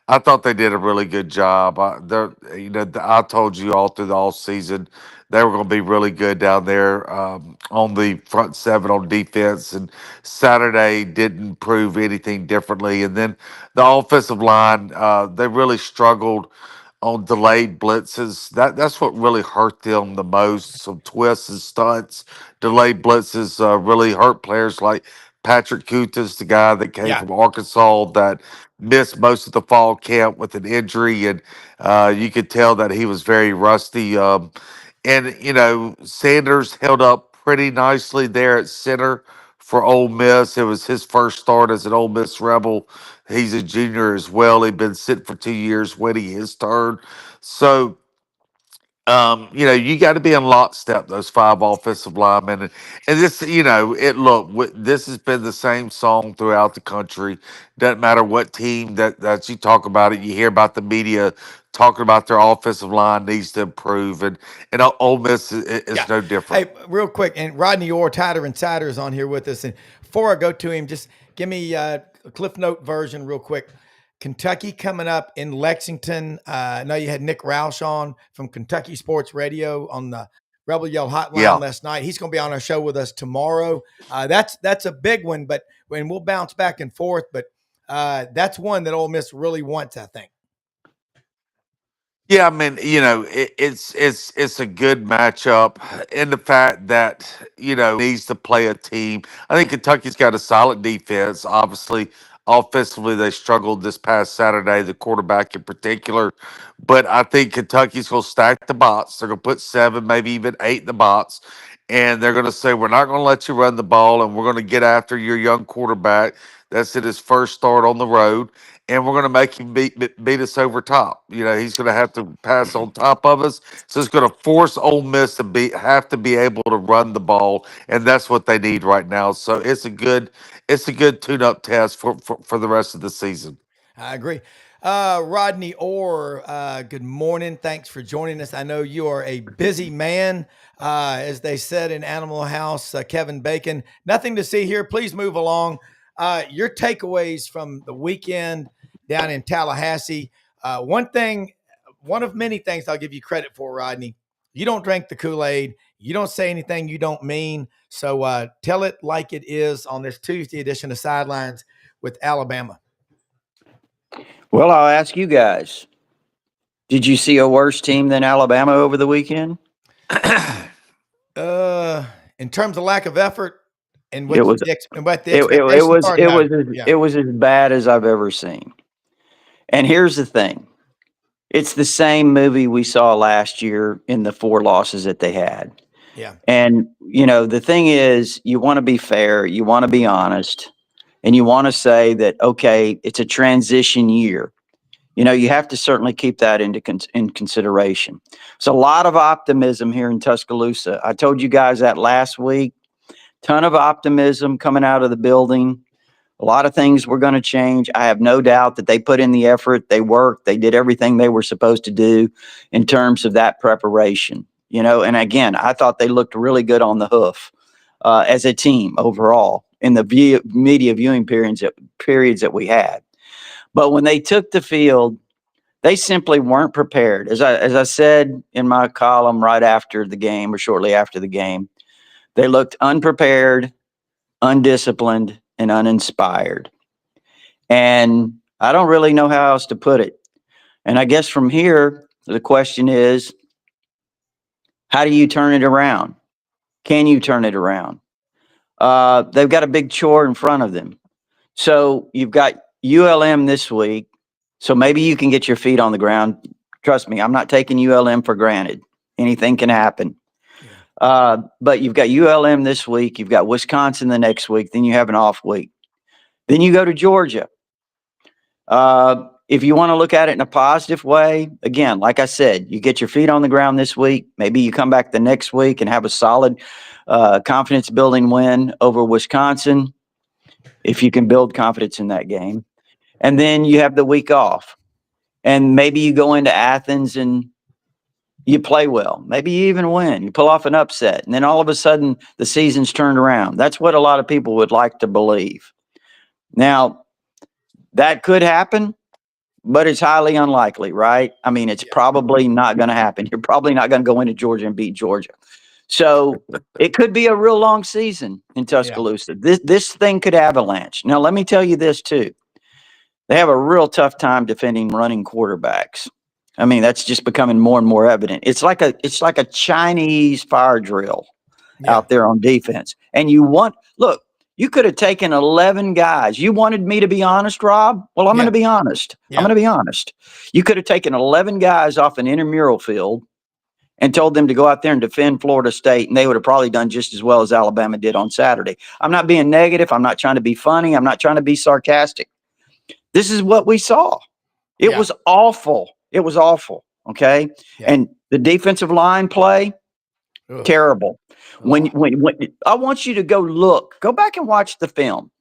I thought they did a really good job. I told you all through the all season they were going to be really good down there on the front seven on defense, and Saturday didn't prove anything differently. And then the offensive line, they really struggled on delayed blitzes. That's what really hurt them the most. Some twists and stunts, delayed blitzes really hurt players like Patrick Kutas, the guy that came Yeah. from Arkansas that missed most of the fall camp with an injury, and you could tell that he was very rusty. And Sanders held up pretty nicely there at center for Ole Miss. It was his first start as an Ole Miss Rebel. He's a junior as well. He'd been sitting for 2 years waiting his turn. So you got to be in lockstep, those five offensive linemen. And this, this has been the same song throughout the country. Doesn't matter what team that you talk about it, you hear about the media talking about their offensive line needs to improve. And Ole Miss is no different. Hey, real quick, and Rodney Orr, Tider Insider, is on here with us. And before I go to him, just give me a Cliff Note version real quick. Kentucky coming up in Lexington. I know you had Nick Roush on from Kentucky Sports Radio on the Rebel Yell Hotline last night. He's going to be on our show with us tomorrow. That's a big one, but when we'll bounce back and forth. But that's one that Ole Miss really wants, I think. Yeah, I mean, it's a good matchup in the fact that needs to play a team. I think Kentucky's got a solid defense. Obviously, offensively they struggled this past Saturday, the quarterback in particular. But I think Kentucky's going to stack the box. They're going to put 7, maybe even 8 in the box, and they're going to say we're not going to let you run the ball, and we're going to get after your young quarterback. That's at his first start on the road, and we're going to make him beat us over top. He's going to have to pass on top of us. So it's going to force Ole Miss to have to be able to run the ball, and that's what they need right now. So it's a good tune-up test for the rest of the season. I agree. Rodney Orr, good morning. Thanks for joining us. I know you are a busy man. As they said in Animal House, Kevin Bacon, nothing to see here. Please move along. Your takeaways from the weekend down in Tallahassee. One of many things I'll give you credit for, Rodney. You don't drink the Kool-Aid. You don't say anything you don't mean. So tell it like it is on this Tuesday edition of Sidelines with Alabama. Well, I'll ask you guys, did you see a worse team than Alabama over the weekend? In terms of lack of effort and what It was as bad as I've ever seen. And here's the thing. It's the same movie we saw last year in the 4 losses that they had. Yeah. And, the thing is, you want to be fair, you want to be honest, and you want to say that, okay, it's a transition year. You have to certainly keep that in consideration. There's a lot of optimism here in Tuscaloosa. I told you guys that last week. Ton of optimism coming out of the building. A lot of things were going to change. I have no doubt that they put in the effort. They worked. They did everything they were supposed to do in terms of that preparation. And again, I thought they looked really good on the hoof as a team overall in the media viewing periods that we had. But when they took the field, they simply weren't prepared. As I said in my column right after the game or shortly after the game, they looked unprepared, undisciplined, and uninspired. And I don't really know how else to put it. And I guess from here, the question is, how do you turn it around? Can you turn it around? They've got a big chore in front of them. So you've got ULM this week. So maybe you can get your feet on the ground. Trust me, I'm not taking ULM for granted. Anything can happen. But you've got ULM this week. You've got Wisconsin the next week. Then you have an off week. Then you go to Georgia. If you want to look at it in a positive way, again, like I said, you get your feet on the ground this week. Maybe you come back the next week and have a solid confidence building win over Wisconsin, if you can build confidence in that game. And then you have the week off. And maybe you go into Athens and you play well. Maybe you even win. You pull off an upset. And then all of a sudden, the season's turned around. That's what a lot of people would like to believe. Now, that could happen. but it's highly unlikely, right? I mean, it's probably not going to happen. You're probably not going to go into Georgia and beat Georgia. So it could be a real long season in Tuscaloosa. This thing could avalanche. Now, let me tell you this too. They have a real tough time defending running quarterbacks. I mean, that's just becoming more and more evident. It's like a Chinese fire drill out there on defense. And look, you could have taken 11 guys. You wanted me to be honest, Rob? Well, I'm going to be honest. I'm going to be honest. You could have taken 11 guys off an intramural field and told them to go out there and defend Florida State, and they would have probably done just as well as Alabama did on Saturday. I'm not being negative. I'm not trying to be funny. I'm not trying to be sarcastic. This is what we saw. It was awful. It was awful. Okay. Yeah. And the defensive line play, terrible. When I want you to go back and watch the film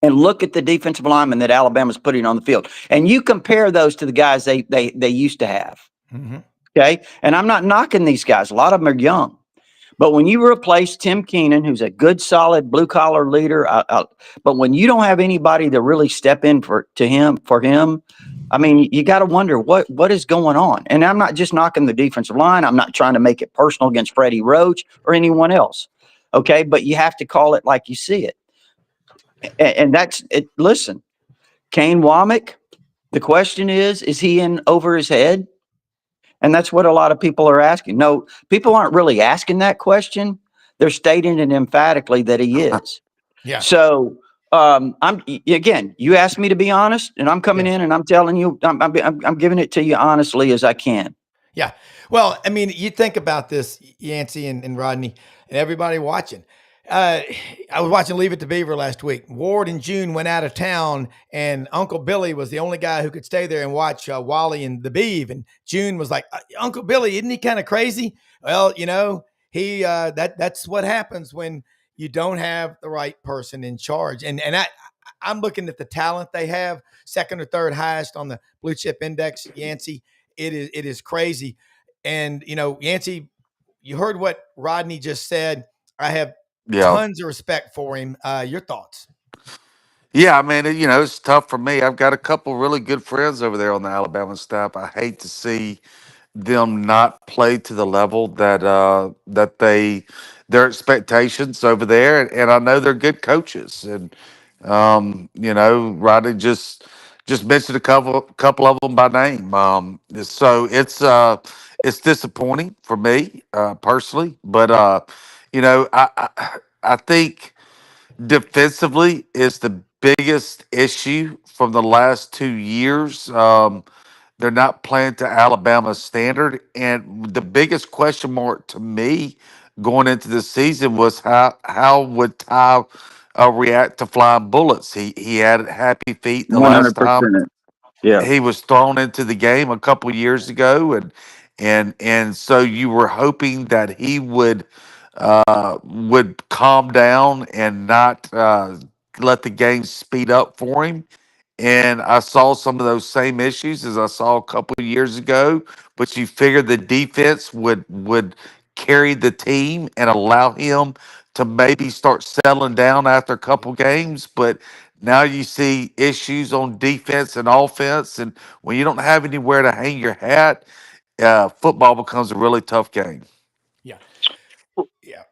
and look at the defensive linemen that Alabama's putting on the field. And you compare those to the guys they used to have. Mm-hmm. Okay. And I'm not knocking these guys. A lot of them are young. But when you replace Tim Keenan, who's a good, solid blue-collar leader, but when you don't have anybody to really step in for him, I mean, you got to wonder what is going on. And I'm not just knocking the defensive line. I'm not trying to make it personal against Freddie Roach or anyone else. Okay, but you have to call it like you see it. And that's it. Listen, Kane Womack, the question is he in over his head? And that's what a lot of people are asking. No, people aren't really asking that question. They're stating it emphatically that he is. Yeah. So you asked me to be honest, and I'm coming in and I'm telling you, I'm giving it to you honestly as I can. Yeah. Well, I mean, you think about this, Yancy and Rodney and everybody watching. I was watching Leave It to Beaver last week. Ward and June went out of town, and Uncle Billy was the only guy who could stay there and watch Wally and the Beav. And June was like, Uncle Billy, isn't he kind of crazy? Well, he that's what happens when you don't have the right person in charge. And I'm looking at the talent they have, second or third highest on the blue chip index, Yancy. It is crazy. And, Yancy, you heard what Rodney just said. I have tons of respect for him. Your thoughts? Yeah, I mean, it's tough for me. I've got a couple really good friends over there on the Alabama staff. I hate to see them not play to the level that their expectations over there, and I know they're good coaches. And Rodney just mentioned a couple of them by name. So it's disappointing for me personally, but I think defensively is the biggest issue from the last 2 years. They're not playing to Alabama's standard. And the biggest question mark to me going into the season was how would Ty react to flying bullets? He had happy feet the last 100%. time Yeah. he was thrown into the game a couple years ago, and so you were hoping that he would calm down and not let the game speed up for him. And I saw some of those same issues as I saw a couple of years ago, but you figured the defense would carry the team and allow him to maybe start settling down after a couple games. But now you see issues on defense and offense, and when you don't have anywhere to hang your hat, football becomes a really tough game. Yeah. Yeah.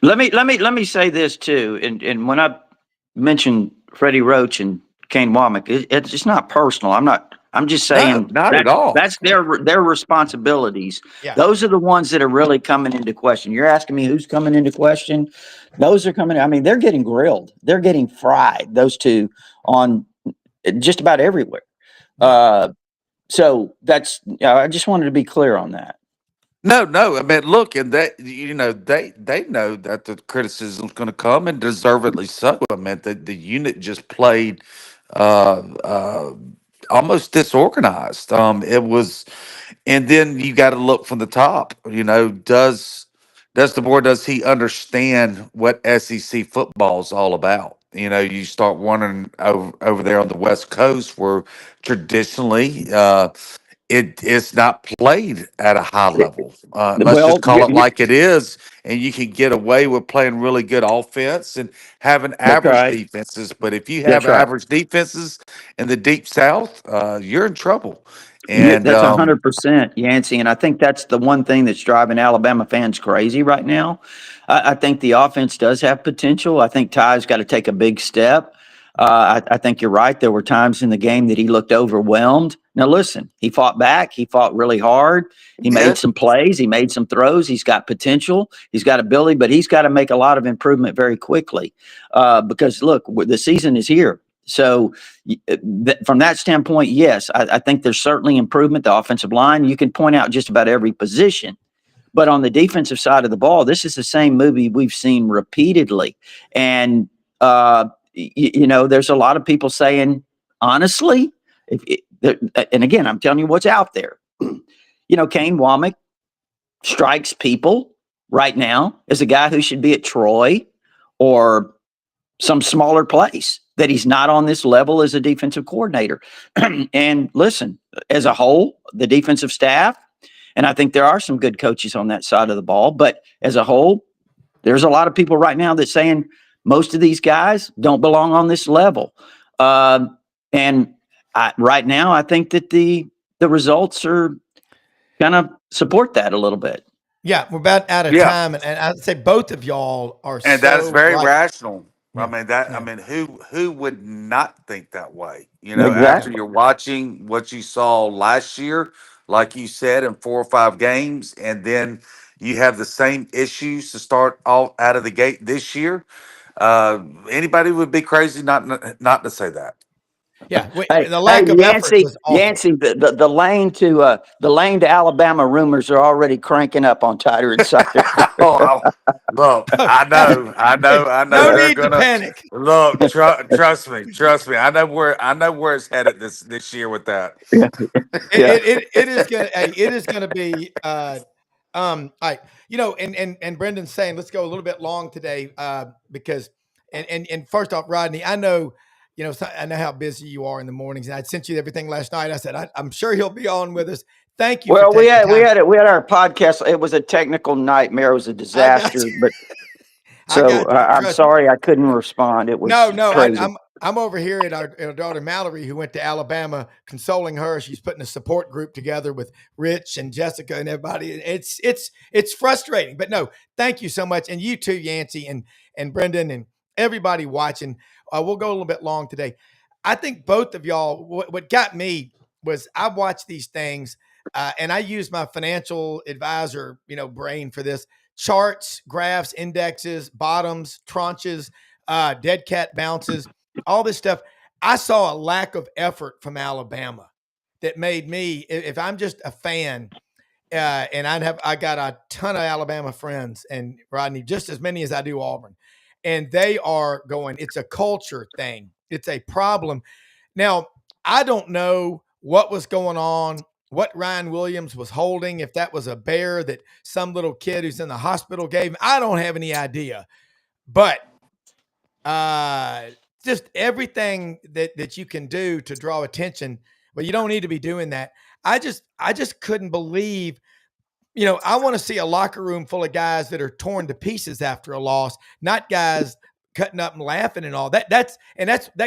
Let me say this too. And when I mentioned Freddie Roach and Kane Womack, it's just not personal. I'm just saying not at all. That's their responsibilities. Yeah. Those are the ones that are really coming into question. You're asking me who's coming into question. Those are coming. I mean, they're getting grilled. They're getting fried. Those two on just about everywhere. So that's. I just wanted to be clear on that. No. I mean, look, and that they know that the criticism is going to come, and deservedly so. I mean, the unit just played almost disorganized. It was, and then you got to look from the top. Does he understand what SEC football is all about? You start wondering over there on the West Coast, where traditionally it's not played at a high level. Let's Well, just call it like it is, and you can get away with playing really good offense and having that's average right. defenses. But if you have That's right. average defenses in the deep South, you're in trouble. And That's 100%, Yancey, and I think that's the one thing that's driving Alabama fans crazy right now. I think the offense does have potential. I think Ty's got to take a big step. I think you're right. There were times in the game that he looked overwhelmed. Now, listen, he fought back. He fought really hard. He yeah, made some plays. He made some throws. He's got potential. He's got ability, but he's got to make a lot of improvement very quickly because, look, the season is here. So from that standpoint, yes, I think there's certainly improvement. The offensive line, you can point out just about every position. But on the defensive side of the ball, this is the same movie we've seen repeatedly. And, there's a lot of people saying, honestly, and again, I'm telling you what's out there. Kane Womack strikes people right now as a guy who should be at Troy or some smaller place, that he's not on this level as a defensive coordinator. And listen, as a whole, the defensive staff, and I think there are some good coaches on that side of the ball, but as a whole, there's a lot of people right now that's saying most of these guys don't belong on this level. Right now, I think that the results are going to support that a little bit. Yeah, we're about out of time, and I'd say both of y'all are. and that is very rational. Yeah, I mean, who would not think that way? Exactly. After you're watching what you saw last year, like you said, in 4 or 5 games, and then you have the same issues to start all out of the gate this year. Anybody would be crazy not to say that. Yeah, the lack of effort was awful. Yancey, the lane to Alabama rumors are already cranking up on Tighter Insider. Look, I know. No need to panic. Look, trust me. I know where it's headed this year with that. It is gonna be. And Brendan's saying let's go a little bit long today because and first off, Rodney, I know. I know how busy you are in the mornings, and I sent you everything last night. I said, I'm sure he'll be on with us. Thank you. Well, we had our podcast. It was a technical nightmare. It was a disaster, but I'm sorry I couldn't respond. It was crazy. I'm over here at our daughter Mallory, who went to Alabama, consoling her. She's putting a support group together with Rich and Jessica and everybody. It's frustrating, but no, thank you so much, and you too, Yancy and Brendan and everybody watching. We'll go a little bit long today. I think both of y'all, what got me was I watched these things and I used my financial advisor, brain for this. Charts, graphs, indexes, bottoms, tranches, dead cat bounces, all this stuff. I saw a lack of effort from Alabama that made me, if I'm just a fan, and I got a ton of Alabama friends, and Rodney, just as many as I do Auburn. And they are going, it's a culture thing. It's a problem. Now, I don't know what was going on, what Ryan Williams was holding, if that was a bear that some little kid who's in the hospital gave him. I don't have any idea. But just everything that you can do to draw attention, but you don't need to be doing that. I just couldn't believe. I want to see a locker room full of guys that are torn to pieces after a loss, not guys cutting up and laughing and all that. That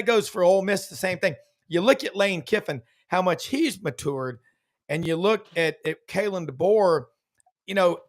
goes for Ole Miss, the same thing. You look at Lane Kiffin, how much he's matured, and you look at Kalen DeBoer,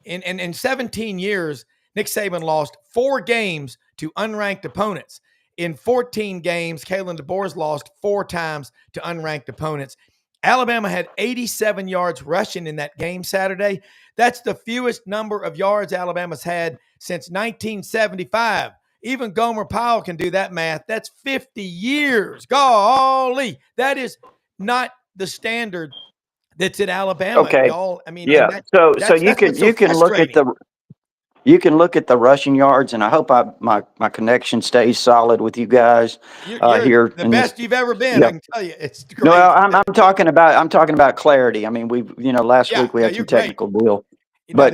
in 17 years, Nick Saban lost 4 games to unranked opponents. In 14 games, Kalen DeBoer's lost 4 times to unranked opponents. Alabama had 87 yards rushing in that game Saturday. That's the fewest number of yards Alabama's had since 1975. Even Gomer Pyle can do that math. That's 50 years. Golly, that is not the standard that's at Alabama. Okay. Y'all, I mean, yeah. So you can look at the rushing yards, and I hope my connection stays solid with you guys you're here. The best you've ever been. I can tell you, it's great. No, I'm talking about clarity. I mean, last week we had some technical deal, but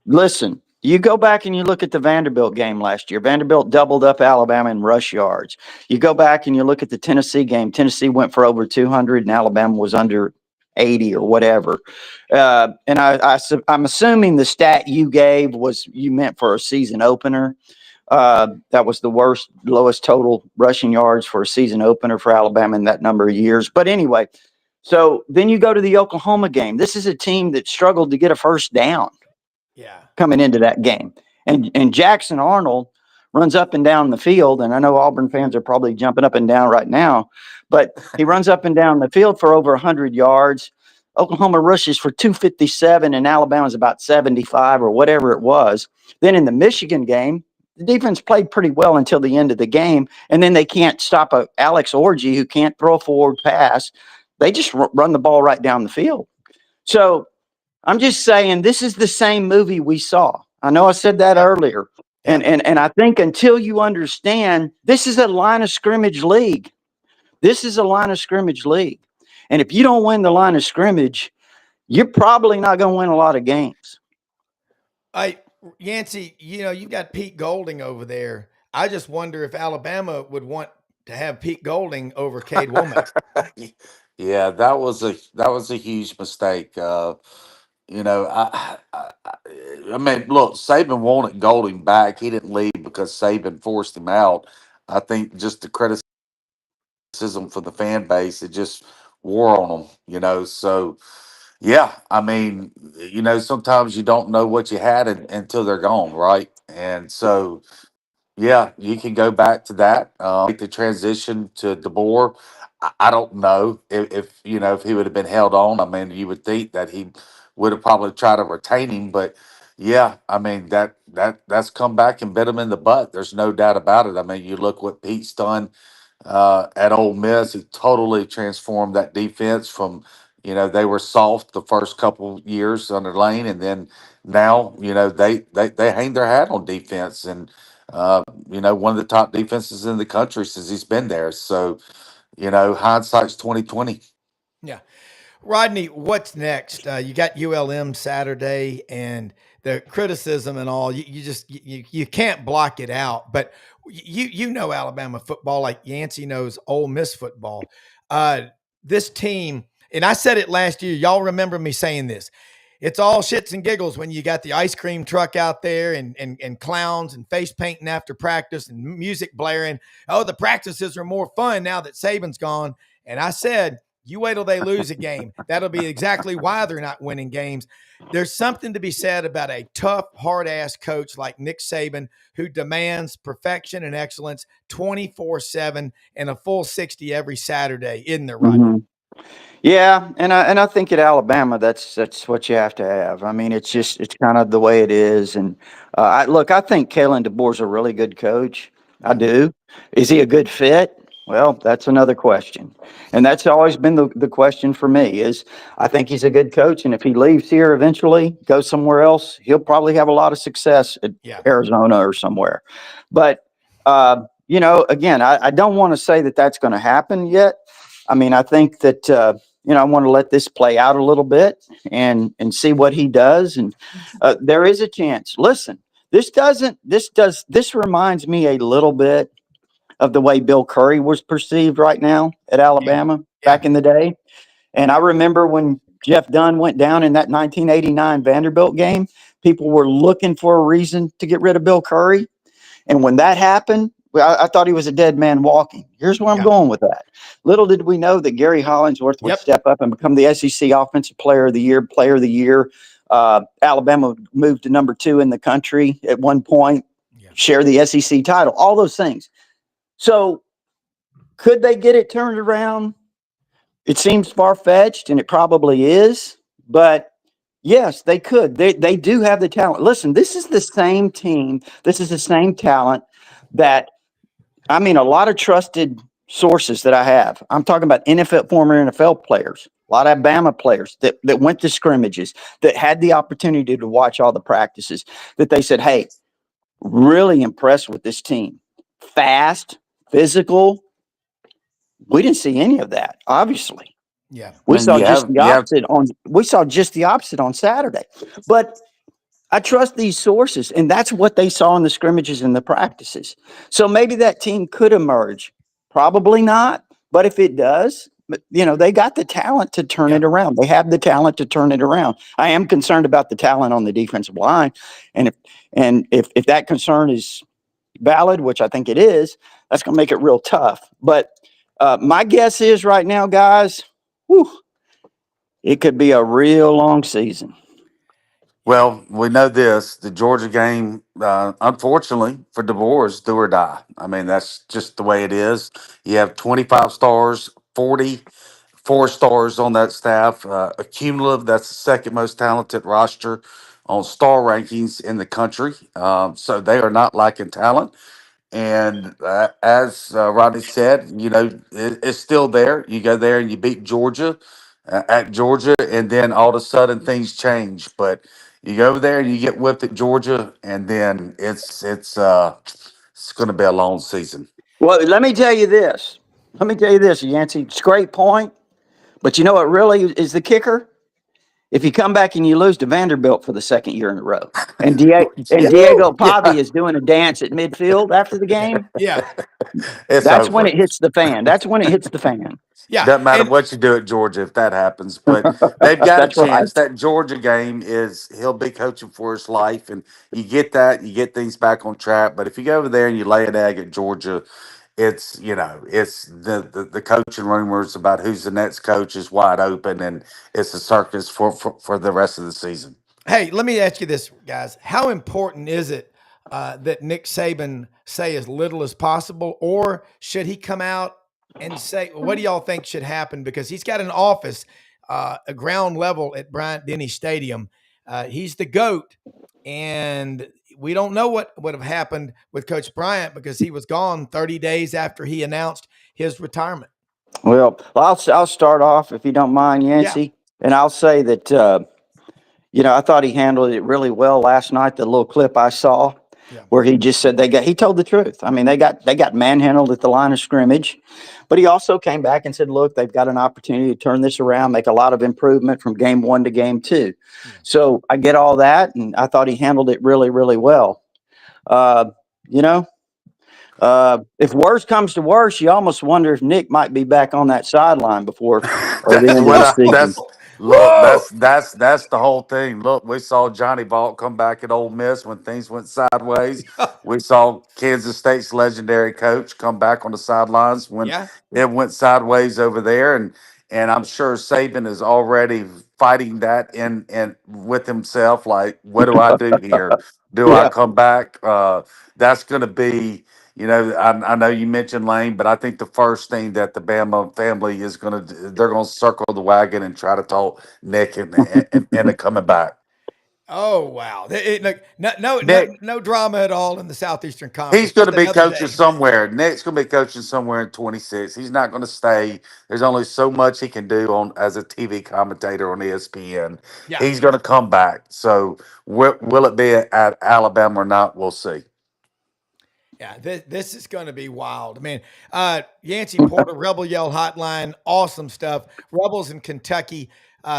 listen, you go back and you look at the Vanderbilt game last year. Vanderbilt doubled up Alabama in rush yards. You go back and you look at the Tennessee game. Tennessee went for over 200, and Alabama was under 80 or whatever. And I'm assuming the stat you gave was you meant for a season opener. That was the lowest total rushing yards for a season opener for Alabama in that number of years. But anyway, so then you go to the Oklahoma game. This is a team that struggled to get a first down coming into that game. And Jackson Arnold runs up and down the field. And I know Auburn fans are probably jumping up and down right now, but he runs up and down the field for over 100 yards. Oklahoma rushes for 257 and Alabama's about 75 or whatever it was. Then in the Michigan game, the defense played pretty well until the end of the game, and then they can't stop Alex Orji who can't throw a forward pass. They just run the ball right down the field. So I'm just saying this is the same movie we saw. I know I said that earlier. And I think until you understand, this is a line of scrimmage league. This is a line of scrimmage league. And if you don't win the line of scrimmage, you're probably not going to win a lot of games. Yancy, you've got Pete Golding over there. I just wonder if Alabama would want to have Pete Golding over Cade Womack. Yeah, that was a huge mistake. I mean, look, Saban wanted Golding back. He didn't leave because Saban forced him out. I think just the criticism for the fan base, it just wore on them. So yeah, I mean, sometimes you don't know what you had until they're gone, right? And so, yeah, you can go back to that. Make the transition to DeBoer. I don't know if he would have been held on. I mean, you would think that he would have probably tried to retain him, but yeah, I mean that's come back and bit him in the butt. There's no doubt about it. I mean, you look what Pete's done at Ole Miss. He totally transformed that defense from. They were soft the first couple years under Lane, and then now, they hang their hat on defense, and one of the top defenses in the country since he's been there. So, hindsight's 2020. Yeah, Rodney, what's next? You got ULM Saturday, and the criticism and all. You can't block it out, but you know Alabama football like Yancy knows Ole Miss football. This team. And I said it last year. Y'all remember me saying this. It's all shits and giggles when you got the ice cream truck out there and clowns and face painting after practice and music blaring. Oh, the practices are more fun now that Saban's gone. And I said, you wait till they lose a game. That'll be exactly why they're not winning games. There's something to be said about a tough, hard-ass coach like Nick Saban who demands perfection and excellence 24/7 and a full 60 every Saturday. Isn't there, Rodney? Mm-hmm. Yeah, and I think at Alabama that's what you have to have. I mean, it's kind of the way it is. And I think Kalen DeBoer's a really good coach. I do. Is he a good fit? Well, that's another question. And that's always been the question for me is I think he's a good coach. And if he leaves here eventually, goes somewhere else, he'll probably have a lot of success at Arizona or somewhere. But, again, I don't want to say that that's going to happen yet. I mean, I think that, I want to let this play out a little bit and see what he does. And there is a chance. Listen, this reminds me a little bit of the way Bill Curry was perceived right now at Alabama back in the day. And I remember when Jeff Dunn went down in that 1989 Vanderbilt game, people were looking for a reason to get rid of Bill Curry. And when that happened, I thought he was a dead man walking. Here's where I'm going with that. Little did we know that Gary Hollingsworth would step up and become the SEC Offensive Player of the Year. Alabama moved to number 2 in the country at one point, share the SEC title, all those things. So could they get it turned around? It seems far-fetched, and it probably is. But, yes, they could. They do have the talent. Listen, this is the same team. This is the same talent that – I mean, a lot of trusted sources that I have. I'm talking about former NFL players, a lot of Alabama players that went to scrimmages, that had the opportunity to watch all the practices, that they said, hey, really impressed with this team. Fast, physical. We didn't see any of that, obviously. Yeah. We saw just the opposite on Saturday. But I trust these sources, and that's what they saw in the scrimmages and the practices. So maybe that team could emerge. Probably not, but if it does, they got the talent to turn it around. They have the talent to turn it around. I am concerned about the talent on the defensive line. And if that concern is valid, which I think it is, that's going to make it real tough. But my guess is right now, guys, it could be a real long season. Well, we know this: the Georgia game, unfortunately for DeBoer, is do or die. I mean, that's just the way it is. You have 25 stars, 44 stars on that staff. A cumulative, that's the second most talented roster on star rankings in the country. So they are not lacking talent. And as Rodney said, it's still there. You go there and you beat Georgia at Georgia, and then all of a sudden things change. But you go over there and you get whipped at Georgia, and then it's going to be a long season. Well, let me tell you this. Yancy. It's a great point. But you know what really is the kicker? If you come back and you lose to Vanderbilt for the second year in a row, and Diego Pavi is doing a dance at midfield after the game, that's when it hits the fan. Yeah, Doesn't matter what you do at Georgia if that happens, but they've got a chance. Right. That Georgia game he'll be coaching for his life, and you get things back on track. But if you go over there and you lay an egg at Georgia, it's the coaching rumors about who's the next coach is wide open, and it's a circus for the rest of the season. Hey, let me ask you this, guys. How important is it that Nick Saban say as little as possible, or should he come out and say, what do y'all think should happen? Because he's got an office, a ground level at Bryant Denny Stadium. He's the GOAT, and we don't know what would have happened with Coach Bryant because he was gone 30 days after he announced his retirement. Well, I'll start off if you don't mind, Yancy, and I'll say that I thought he handled it really well last night. The little clip I saw where he just said he told the truth. I mean, they got manhandled at the line of scrimmage, but he also came back and said, look, they've got an opportunity to turn this around, make a lot of improvement from game 1 to game 2. Yeah. So I get all that, and I thought he handled it really, really well. If worse comes to worse, you almost wonder if Nick might be back on that sideline before the end of the season. That's the whole thing. Look, we saw Johnny Vault come back at Ole Miss when things went sideways. We saw Kansas State's legendary coach come back on the sidelines when it went sideways over there, and I'm sure Saban is already fighting that in with himself. Like, what do I do here? Do I come back? That's going to be. I know you mentioned Lane, but I think the first thing that the Bama family is they're going to circle the wagon and try to talk Nick and coming back. Oh, wow. No drama at all in the Southeastern Conference. He's going to be coaching somewhere. Nick's going to be coaching somewhere in 26. He's not going to stay. There's only so much he can do as a TV commentator on ESPN. Yeah. He's going to come back. So will it be at Alabama or not? We'll see. Yeah, this is going to be wild. I mean, Yancy Porter, Rebel Yell Hotline, awesome stuff. Rebels in Kentucky,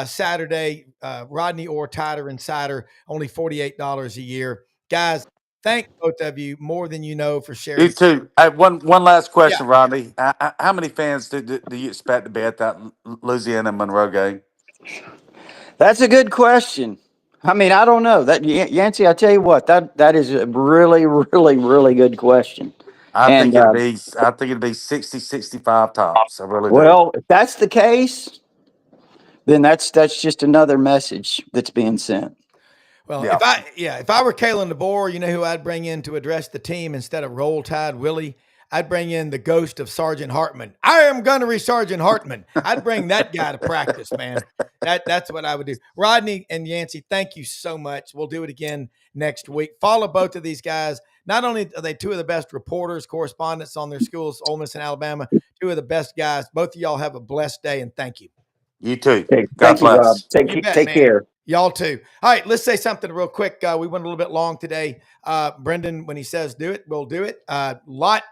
Saturday, Rodney Orr, Tider Insider, only $48 a year. Guys, thank both of you more than you know for sharing. You too. One last question, Rodney. How many fans do you expect to be at that Louisiana Monroe game? That's a good question. I mean, I don't know. That Yancy, I tell you what, that is a really, really, really good question. I think it'd be 60, 65 tops. I really do. Well, if that's the case, then that's just another message that's being sent. Well, if I were Kalen DeBoer, you know who I'd bring in to address the team instead of Roll Tide Willie? I'd bring in the ghost of Sergeant Hartman. I am gunnery Sergeant Hartman. I'd bring that guy to practice, man. That's what I would do. Rodney and Yancy, thank you so much. We'll do it again next week. Follow both of these guys. Not only are they two of the best reporters, correspondents on their schools, Ole Miss and Alabama, two of the best guys. Both of y'all have a blessed day, and thank you. You too. God bless. Take care. Y'all too. All right, let's say something real quick. We went a little bit long today. Brendan, when he says do it, we'll do it. Lot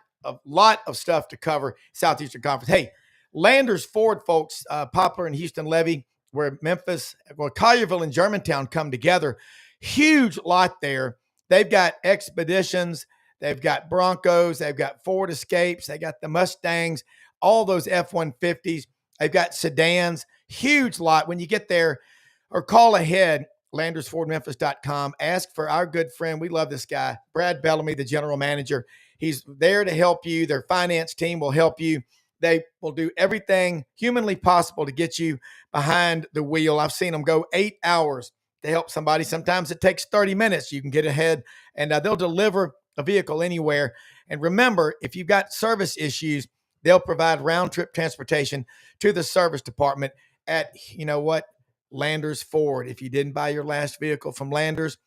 of stuff to cover, Southeastern Conference. Hey, Landers Ford, folks, Poplar and Houston Levy, where Collierville and Germantown come together. Huge lot there. They've got Expeditions. They've got Broncos. They've got Ford Escapes. They got the Mustangs, all those F-150s. They've got sedans, huge lot. When you get there, or call ahead, LandersFordMemphis.com. Ask for our good friend. We love this guy, Brad Bellamy, the general manager. He's there to help you. Their finance team will help you. They will do everything humanly possible to get you behind the wheel. I've seen them go 8 hours to help somebody. Sometimes it takes 30 minutes. You can get ahead, and they'll deliver a vehicle anywhere. And remember, if you've got service issues, they'll provide round-trip transportation to the service department at, you know what, Landers Ford. If you didn't buy your last vehicle from Landers,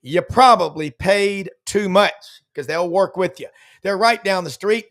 you probably paid too much, because they'll work with you. They're right down the street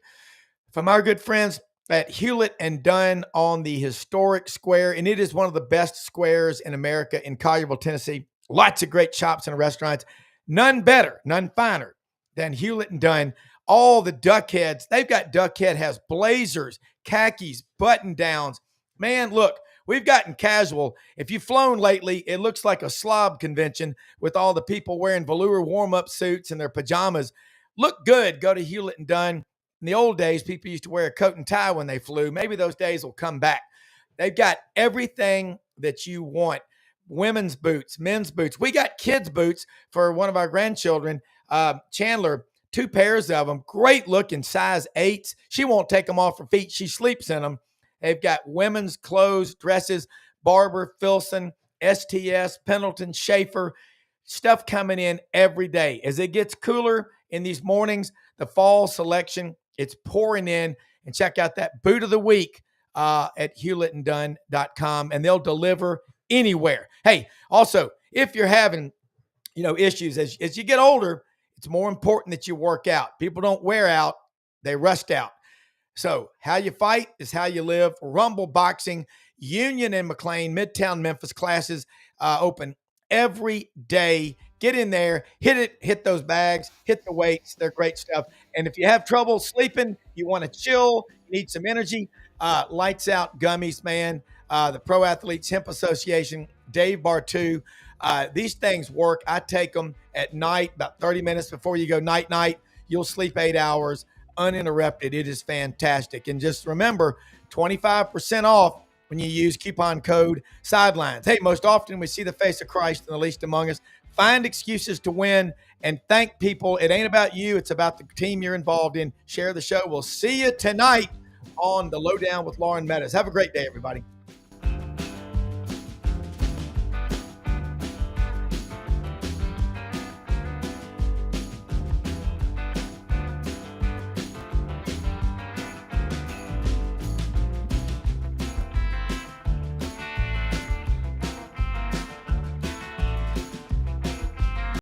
from our good friends at Hewlett and Dunn on the historic square. And it is one of the best squares in America in Collierville, Tennessee. Lots of great shops and restaurants. None better, none finer than Hewlett and Dunn. All the duck heads. They've got duck head has blazers, khakis, button downs. Man, look, we've gotten casual. If you've flown lately, it looks like a slob convention with all the people wearing velour warm-up suits and their pajamas. Look good. Go to Hewlett and Dunn. In the old days, people used to wear a coat and tie when they flew. Maybe those days will come back. They've got everything that you want. Women's boots, men's boots. We got kids' boots for one of our grandchildren, Chandler, 2 pairs of them. Great looking, size 8s. She won't take them off her feet. She sleeps in them. They've got women's clothes, dresses, Barber, Filson, STS, Pendleton, Schaefer. Stuff coming in every day. As it gets cooler in these mornings, the fall selection, it's pouring in. And check out that boot of the week at hewlettandunn.com, and they'll deliver anywhere. Hey, also, if you're having, issues as you get older, it's more important that you work out. People don't wear out, they rust out. So how you fight is how you live. Rumble Boxing, Union and McLean, Midtown Memphis classes open every day. Get in there, hit those bags, hit the weights. They're great stuff. And if you have trouble sleeping, you want to chill, you need some energy, Lights Out Gummies, man. The Pro Athletes Hemp Association, Dave Bartu. These things work. I take them at night, about 30 minutes before you go night. You'll sleep 8 hours uninterrupted. It is fantastic. And just remember, 25% off when you use coupon code Sidelines. Hey, most often we see the face of Christ in the least among us. Find excuses to win and thank people. It ain't about you. It's about the team you're involved in. Share the show. We'll see you tonight on The Lowdown with Lauren Meadows. Have a great day, everybody.